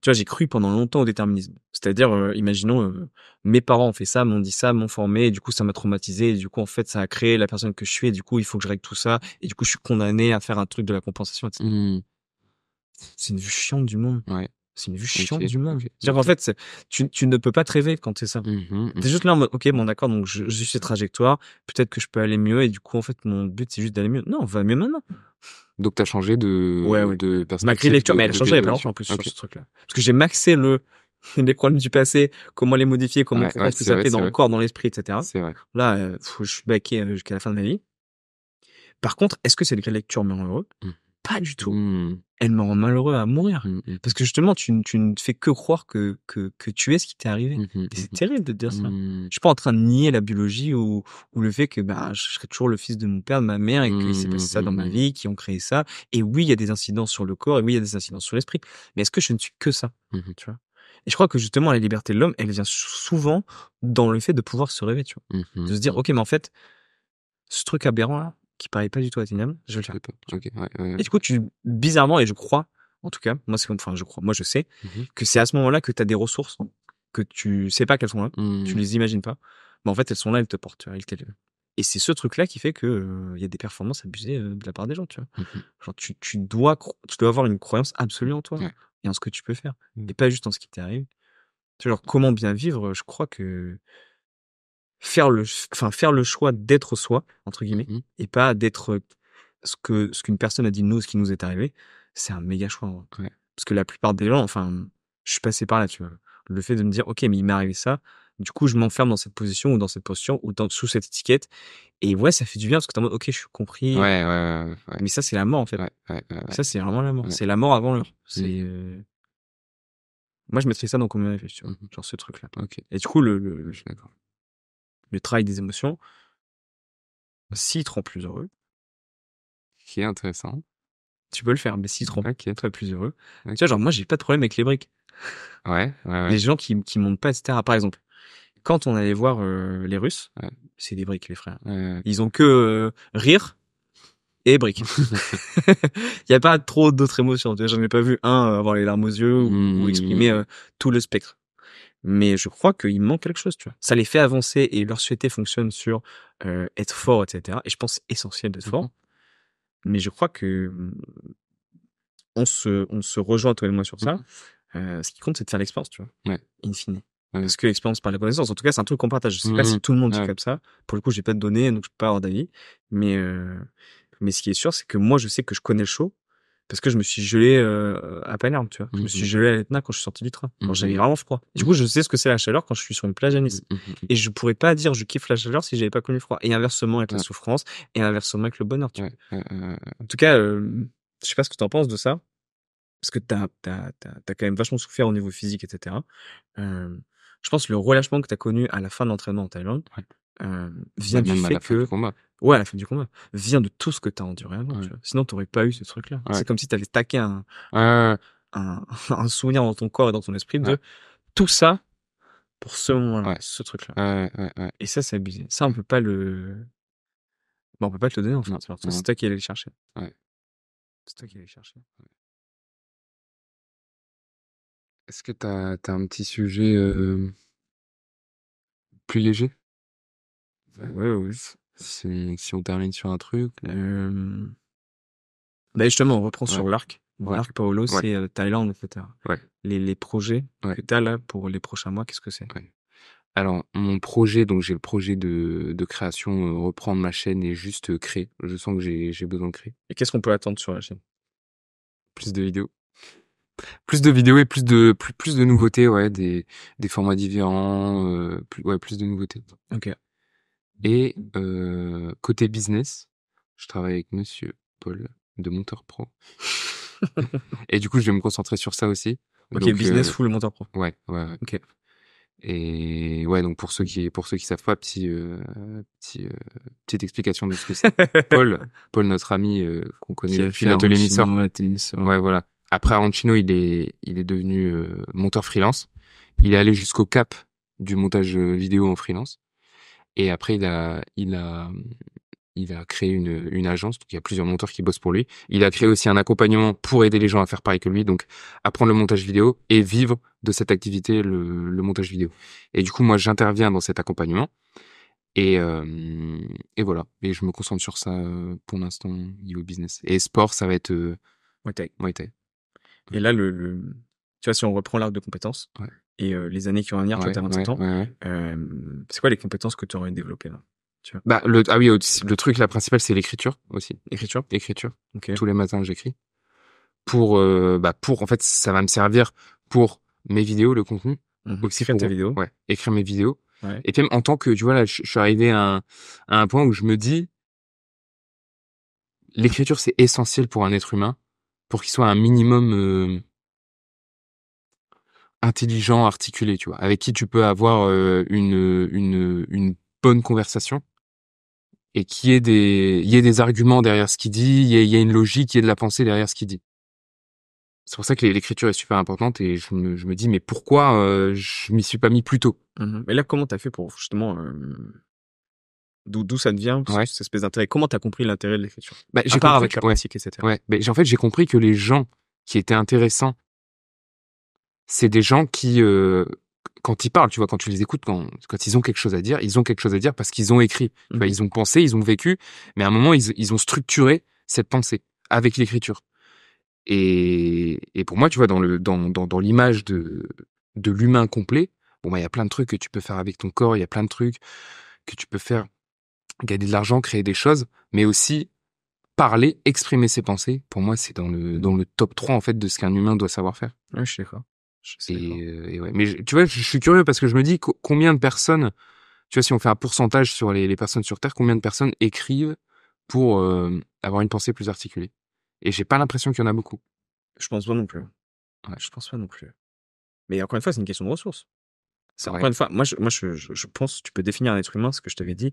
S1: tu vois, j'ai cru pendant longtemps au déterminisme. C'est-à-dire, imaginons, mes parents ont fait ça, m'ont dit ça, m'ont formé, et du coup, ça m'a traumatisé, et du coup, en fait, ça a créé la personne que je suis, et du coup, il faut que je règle tout ça, et du coup, je suis condamné à faire un truc de la compensation, etc. C'est une vue chiante du monde.
S2: Ouais.
S1: C'est une vue
S2: OK,
S1: chiante du monde.
S2: OK,
S1: C'est-à-dire qu'en
S2: OK.
S1: fait, tu ne peux pas te rêver quand c'est ça. T'es juste là en mode, ok, bon, d'accord, donc je suis cette trajectoire, peut-être que je peux aller mieux, et du coup, en fait, mon but, c'est juste d'aller mieux. Non, on va mieux maintenant.
S2: Donc t'as changé
S1: Ouais, ouais.
S2: de
S1: Ma grille de
S2: perspective,
S1: lecture, mais elle a
S2: de
S1: changé
S2: grille
S1: il y a
S2: de
S1: pas longtemps
S2: lecture.
S1: en plus sur
S2: OK.
S1: ce truc-là. Parce que j'ai maxé les problèmes du passé, comment les modifier, comment
S2: Ouais,
S1: comprendre
S2: ouais,
S1: ce que
S2: c'est
S1: ça
S2: vrai,
S1: fait dans
S2: c'est
S1: le
S2: vrai.
S1: corps, dans l'esprit, etc.
S2: C'est vrai.
S1: Là, je suis baqué jusqu'à la fin de ma vie. Par contre, est-ce que cette grille de lecture me rend heureux? Pas du tout.
S2: Mmh.
S1: Elle me rend malheureux à mourir. Parce que justement, tu ne fais que croire que tu es ce qui t'est arrivé. Et c'est terrible de te dire ça. Je suis pas en train de nier la biologie ou le fait que bah, je serai toujours le fils de mon père, de ma mère, et qu'il s'est passé ça dans ma vie, qui ont créé ça. Et oui, il y a des incidences sur le corps, et oui, il y a des incidences sur l'esprit. Mais est-ce que je ne suis que ça? Tu vois? Et je crois que justement, la liberté de l'homme, elle vient souvent dans le fait de pouvoir se rêver, tu vois. De se dire, ok, mais en fait, ce truc aberrant là, qui paraît pas du tout atteignable, je vais le
S2: Je
S1: faire.
S2: sais pas. OK, ouais, ouais,
S1: Et du coup, bizarrement, et je crois, en tout cas, moi, c'est comme, enfin, je crois, moi, je sais
S2: ouais.
S1: que c'est à ce moment-là que tu as des ressources que tu sais pas qu'elles sont là, tu les imagines pas, mais en fait, elles sont là, elles te portent, tu vois, et c'est ce truc-là qui fait que, il y a des performances abusées, de la part des gens, tu vois. Genre, tu dois avoir une croyance absolue en toi
S2: Ouais.
S1: et en ce que tu peux faire et pas juste en ce qui t'est arrivé. Tu vois, genre, comment bien vivre, je crois que faire le choix d'être soi, entre guillemets, et pas d'être ce qu'une personne a dit de nous, ce qui nous est arrivé, c'est un méga choix, en vrai.
S2: Ouais.
S1: Parce que la plupart des gens, enfin, je suis passé par là, tu vois. Le fait de me dire, ok, mais il m'est arrivé ça, du coup, je m'enferme dans cette position ou dans cette posture ou sous cette étiquette. Et ouais, ça fait du bien parce que t'es en mode, ok, je suis compris.
S2: Ouais, ouais, ouais, ouais.
S1: Mais ça, c'est la mort, en fait.
S2: Ouais, ouais, ouais, ouais.
S1: Ça, c'est vraiment la mort.
S2: Ouais.
S1: C'est la mort avant l'heure.
S2: Mmh.
S1: Moi, je mettrais ça dans combien à réfléchir, tu vois. Genre ce truc-là.
S2: OK,
S1: Et du coup,
S2: je suis d'accord.
S1: le travail des émotions, s'il te rend plus heureux,
S2: OK, intéressant.
S1: tu peux le faire, mais s'il te rend
S2: OK,
S1: pas plus heureux. Tu vois,
S2: OK.
S1: genre, moi, j'ai pas de problème avec les briques.
S2: Ouais, ouais, ouais.
S1: Les gens qui montent pas, etc. Par exemple, quand on allait voir les Russes,
S2: Ouais,
S1: c'est des briques, les frères.
S2: ouais, ouais.
S1: Ils ont que rire et briques. Il y a pas trop d'autres émotions. Tu vois, j'en ai pas vu un avoir les larmes aux yeux ou exprimer tout le spectre. Mais je crois qu'il manque quelque chose, tu vois. Ça les fait avancer et leur société fonctionne sur être fort, etc. Et je pense que c'est essentiel d'être fort. Mais je crois que on se rejoint toi et moi sur ça. Ce qui compte, c'est de faire l'expérience, tu vois,
S2: Ouais,
S1: in fine.
S2: ouais.
S1: Parce que l'expérience par la connaissance, en tout cas, c'est un truc qu'on partage. Je sais pas si tout le monde dit
S2: Ouais.
S1: comme ça. Pour le coup, j'ai pas de données, donc je peux pas avoir d'avis. Mais, mais ce qui est sûr, c'est que moi, je sais que je connais le show parce que je me suis gelé à Palerme, tu vois. Je me suis gelé à l'Etna quand je suis sorti du train. Alors, j'avais vraiment froid. Du coup, je sais ce que c'est la chaleur quand je suis sur une plage à Nice. Et je pourrais pas dire je kiffe la chaleur si j'avais pas connu le froid. Et inversement avec la souffrance, et inversement avec le bonheur, tu vois. En tout cas, je sais pas ce que tu en penses de ça. Parce que t'as quand même vachement souffert au niveau physique, etc. Je pense que le relâchement que t'as connu à la fin de l'entraînement en Thaïlande vient
S2: Bah,
S1: du
S2: même à
S1: fait
S2: la fin du
S1: que,
S2: combat.
S1: ouais, à la fin du combat, vient de tout ce que t'as enduré avant, tu
S2: Ouais,
S1: vois. Sinon, t'aurais pas eu ce truc-là.
S2: ouais.
S1: C'est comme si t'avais stacké
S2: Ouais,
S1: un souvenir dans ton corps et dans ton esprit
S2: ouais,
S1: de tout ça pour ce moment-là,
S2: ouais,
S1: ce truc-là.
S2: ouais, ouais, ouais.
S1: Et ça, c'est abusé. Ça, on peut pas te le donner, en
S2: Non,
S1: fait. Alors,
S2: non,
S1: c'est toi qui allais le chercher.
S2: ouais.
S1: C'est toi qui allais le chercher.
S2: Est-ce que t'as un petit sujet plus léger?
S1: Ouais, ouais.
S2: Si on termine sur un truc.
S1: Euh... Bah justement, on reprend
S2: Ouais.
S1: sur l'arc.
S2: Ouais.
S1: L'arc Paolo,
S2: Ouais.
S1: c'est Thaïlande, etc.
S2: Ouais.
S1: Les projets
S2: Ouais.
S1: que tu as là pour les prochains mois, qu'est-ce que c'est?
S2: Ouais. Alors, mon projet, donc j'ai le projet de création, reprendre ma chaîne et juste créer. Je sens que j'ai besoin de créer.
S1: Et qu'est-ce qu'on peut attendre sur la chaîne?
S2: Plus de vidéos. Plus de vidéos et plus de nouveautés, ouais, des formats différents, plus de nouveautés.
S1: Ok.
S2: Et côté business, je travaille avec monsieur Paul de Monteur Pro. Et du coup, je vais me concentrer sur ça aussi.
S1: Ok,
S2: Donc,
S1: business full monteur pro.
S2: ouais.
S1: Ok.
S2: Et ouais, donc pour ceux qui savent pas, petite explication de ce que c'est. Paul, notre ami qu'on connaît
S1: Qui a
S2: depuis
S1: fait
S2: l'atelier Missor.
S1: Arancino, Athénis,
S2: Ouais, voilà. Après Arancino, il est devenu monteur freelance. Il est allé jusqu'au cap du montage vidéo en freelance. Et après, il a créé une agence. Donc, il y a plusieurs monteurs qui bossent pour lui. Il a créé aussi un accompagnement pour aider les gens à faire pareil que lui. Donc, apprendre le montage vidéo et vivre de cette activité, le montage vidéo. Et du coup, moi, j'interviens dans cet accompagnement. Et, et voilà. Et je me concentre sur ça pour l'instant, niveau business. Et sport, ça va être
S1: Muay Thai.
S2: Muay Thai.
S1: Et là, tu vois, si on reprend l'arc de compétences
S2: Ouais.
S1: et les années qui vont venir, toi,
S2: Ouais,
S1: t'as 27
S2: ouais,
S1: ans,
S2: ouais, ouais.
S1: c'est quoi les compétences que tu aurais développées là? Tu vois?
S2: Bah, ah oui, le truc, la principale, c'est l'écriture aussi.
S1: Écriture?
S2: Écriture.
S1: Ok.
S2: Tous les matins, j'écris. En fait, ça va me servir pour mes vidéos, le contenu. Aussi
S1: Écrire tes
S2: pour,
S1: vidéos.
S2: ouais, écrire mes vidéos.
S1: Ouais.
S2: Et puis même en tant que, tu vois, là, je suis arrivé à un point où je me dis, l'écriture, c'est essentiel pour un être humain, pour qu'il soit un minimum, intelligent, articulé, tu vois, avec qui tu peux avoir une bonne conversation et il y ait des arguments derrière ce qu'il dit, il y ait une logique, il y ait de la pensée derrière ce qu'il dit. C'est pour ça que l'écriture est super importante et je me dis mais pourquoi je m'y suis pas mis plus tôt?
S1: Mais là, comment t'as fait pour justement d'où ça te vient,
S2: Ouais.
S1: cette espèce d'intérêt? Comment t'as compris l'intérêt de l'écriture?
S2: Bah,
S1: À
S2: j'ai
S1: part
S2: compris
S1: avec
S2: que
S1: la pratique, etc.
S2: ouais, mais en fait j'ai compris que les gens qui étaient intéressants, c'est des gens qui quand ils parlent, tu vois, quand tu les écoutes, quand ils ont quelque chose à dire, ils ont quelque chose à dire parce qu'ils ont écrit. Tu vois, ils ont pensé, ils ont vécu, mais à un moment ils ont structuré cette pensée avec l'écriture. Et pour moi, tu vois, dans l'image de l'humain complet, bon, bah, il y a plein de trucs que tu peux faire avec ton corps, il y a plein de trucs que tu peux faire, gagner de l'argent, créer des choses, mais aussi parler, exprimer ses pensées. Pour moi, c'est dans le top 3, en fait, de ce qu'un humain doit savoir faire.
S1: Ouais, je suis d'accord. Je suis d'accord.
S2: Et ouais. Mais tu vois, je suis curieux parce que je me dis combien de personnes, tu vois, si on fait un pourcentage sur les personnes sur Terre, combien de personnes écrivent pour avoir une pensée plus articulée? Et j'ai pas l'impression qu'il y en a beaucoup.
S1: Je pense pas non plus.
S2: Ouais.
S1: Je pense pas non plus. Mais encore une fois, c'est une question de ressources. C'est encore
S2: Ouais.
S1: une fois, je pense que tu peux définir un être humain, ce que je t'avais dit,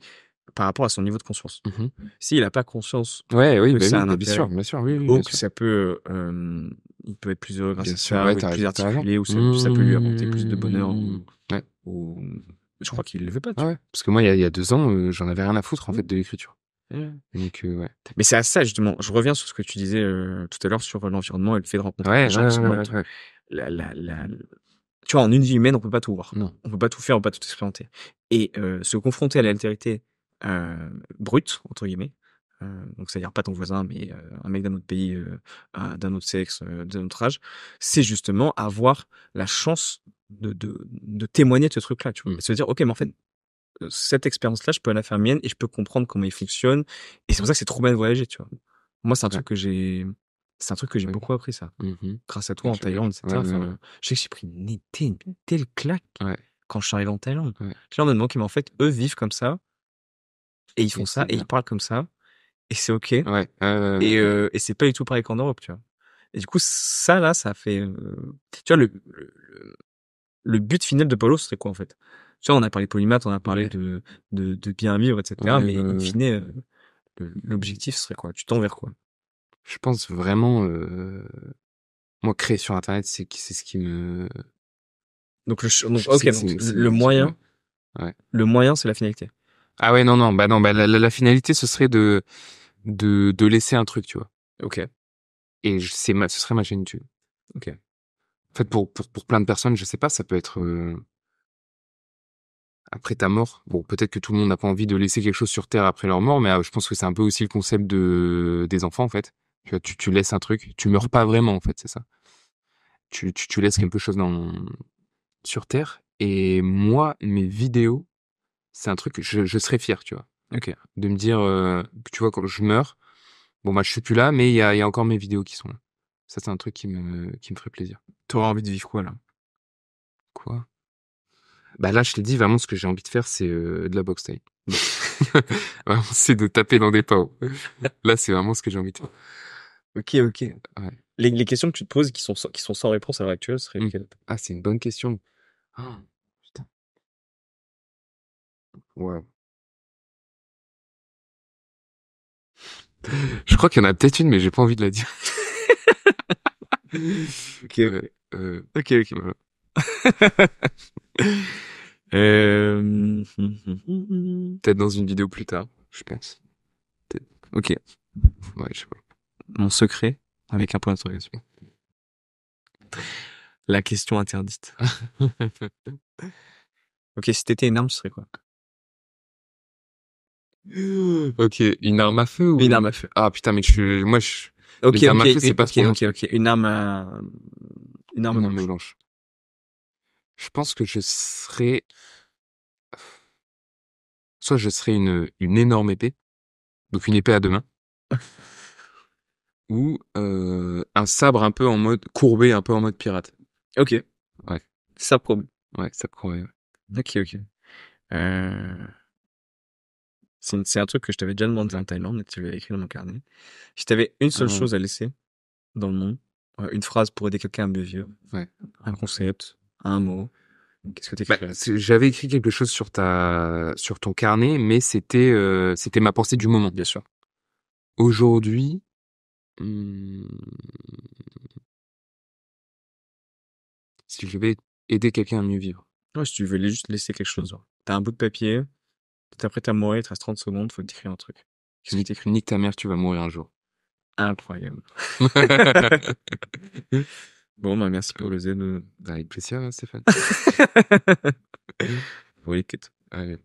S1: par rapport à son niveau de conscience.
S2: Mhm.
S1: S'il n'a pas conscience
S2: Ouais, oui,
S1: que
S2: bah
S1: c'est
S2: oui,
S1: un
S2: bah
S1: intérêt,
S2: bien sûr, oui, oui,
S1: ou
S2: bien
S1: que
S2: sûr.
S1: ça peut, il peut être plus heureux grâce
S2: Bien
S1: à
S2: sûr,
S1: ça,
S2: ouais,
S1: ou être plus
S2: t'as raison.
S1: articulé, ou ça peut lui apporter plus de bonheur,
S2: Ouais,
S1: ou, je crois qu'il le veut pas,
S2: ah
S1: tu
S2: ouais. Parce que moi, il y a 2 ans, j'en avais rien à foutre, en
S1: vois.
S2: fait, de l'écriture.
S1: Ouais.
S2: Donc, ouais.
S1: Mais c'est à ça, justement. Je reviens sur ce que tu disais tout à l'heure sur l'environnement et le fait de rencontrer des
S2: Ouais,
S1: gens. Parce que moi,
S2: ouais.
S1: tu vois, en une vie humaine, on peut pas tout voir.
S2: Non.
S1: On peut pas tout faire, on peut pas tout expérimenter. Et se confronter à l'altérité brute, entre guillemets, donc c'est-à-dire pas ton voisin, mais un mec d'un autre pays, d'un autre sexe, d'un autre âge, c'est justement avoir la chance de témoigner de ce truc-là, tu vois. Et se dire, ok, mais en fait, cette expérience-là, je peux la faire mienne et je peux comprendre comment il fonctionne. Et c'est pour ça que c'est trop bien de voyager, tu vois. Moi,
S2: Ouais.
S1: c'est un truc que j'ai
S2: Ouais.
S1: beaucoup appris, ça.
S2: Mhm.
S1: Grâce à toi en
S2: Ok, ok.
S1: Thaïlande,
S2: Ouais,
S1: etc. Enfin, je sais que j'ai pris une telle claque
S2: ouais.
S1: quand je suis arrivé en Thaïlande.
S2: Ouais.
S1: Genre, de mais en fait, eux vivent comme ça, et ils font
S2: Et
S1: ça,
S2: c'est
S1: et ils
S2: bien.
S1: parlent comme ça, et c'est ok.
S2: Ouais,
S1: Et c'est pas du tout pareil qu'en Europe, tu vois. Et du coup, ça, là, ça fait, tu vois, le but final de Paulo, serait quoi, en fait? Tu vois, on a parlé de polymath, on a parlé
S2: ouais.
S1: de bien vivre, etc.
S2: Ouais,
S1: Mais in
S2: ouais.
S1: fine, l'objectif serait quoi? Tu tends vers quoi?
S2: Je pense vraiment, moi, créer sur Internet, c'est ce qui me,
S1: Donc,
S2: c'est
S1: ok,
S2: que
S1: donc
S2: ouais. Ouais.
S1: le moyen, c'est la finalité.
S2: Ah ouais, non, bah la finalité, ce serait de laisser un truc, tu vois.
S1: Ok,
S2: Et ce serait ma chaîne YouTube.
S1: ok.
S2: En fait, pour plein de personnes, je sais pas, ça peut être, après ta mort. Bon, peut-être que tout le monde n'a pas envie de laisser quelque chose sur Terre après leur mort, mais je pense que c'est un peu aussi le concept des enfants, en fait. Tu vois, tu laisses un truc, tu meurs pas vraiment, en fait, c'est ça. Tu laisses quelque chose sur Terre. Et moi, mes vidéos, c'est un truc que je serais fier, tu vois.
S1: Ok.
S2: De me dire, que, tu vois, quand je meurs, bon, bah, je suis plus là, mais il y a encore mes vidéos qui sont là. Ça, c'est un truc qui me ferait plaisir.
S1: T'aurais envie de vivre quoi, là?
S2: Quoi? Bah là, je t'ai dit, vraiment, ce que j'ai envie de faire, c'est de la boxe thaï. Vraiment, c'est de taper dans des paos. Là, c'est vraiment ce que j'ai envie de faire.
S1: Ok, ok.
S2: Ouais.
S1: Les questions que tu te poses qui sont sans réponse à l'heure actuelle seraient lesquelles?
S2: Ah, c'est une bonne question. Ah, putain. Ouais. Je crois qu'il y en a peut-être une, mais j'ai pas envie de la dire.
S1: Ok,
S2: Ouais,
S1: ok. Ok, ok.
S2: voilà. Peut-être dans une vidéo plus tard, je pense. Peut-être.
S1: Ok.
S2: Ouais, je sais pas.
S1: Mon secret avec un point d'interrogation. La question interdite. Ok, si t'étais une arme, ce serait quoi?
S2: Ok, une arme à feu ou
S1: Une arme à feu.
S2: Ah putain, mais
S1: Ok,
S2: les armes
S1: ok,
S2: à feu, c'est pas trop mon truc.
S1: ok. Une arme
S2: Une arme
S1: blanche.
S2: blanche. Je pense que soit je serais une énorme épée, donc une épée à deux mains, ou un sabre un peu en mode courbé, un peu en mode pirate.
S1: Ok.
S2: Ouais,
S1: Ça promet.
S2: ouais, ça pourrait. Ouais.
S1: Ok, ok. Euh... c'est un truc que je t'avais déjà demandé en Thaïlande et tu l'avais écrit dans mon carnet. Si t'avais une seule
S2: Euh,
S1: chose à laisser dans le monde, une phrase pour aider quelqu'un à mieux vivre,
S2: ouais.
S1: un concept, un mot, qu'est-ce que
S2: Bah,
S1: t'écrirais?
S2: j'avais écrit quelque chose sur ton carnet, mais c'était ma pensée du moment.
S1: Bien sûr.
S2: Aujourd'hui, hum, si je vais aider quelqu'un à mieux vivre.
S1: Ouais, si tu veux juste laisser quelque chose, genre. T'as un bout de papier, t'es prêt à mourir, il te reste 30 secondes, faut t'écrire un truc. Qu'est-ce que t'écris?
S2: Nique ta mère, tu vas mourir un jour.
S1: Incroyable. Bon, bah, merci pour le Z.
S2: Avec plaisir, hein, Stéphane.
S1: Pour l'écoute.
S2: Allez.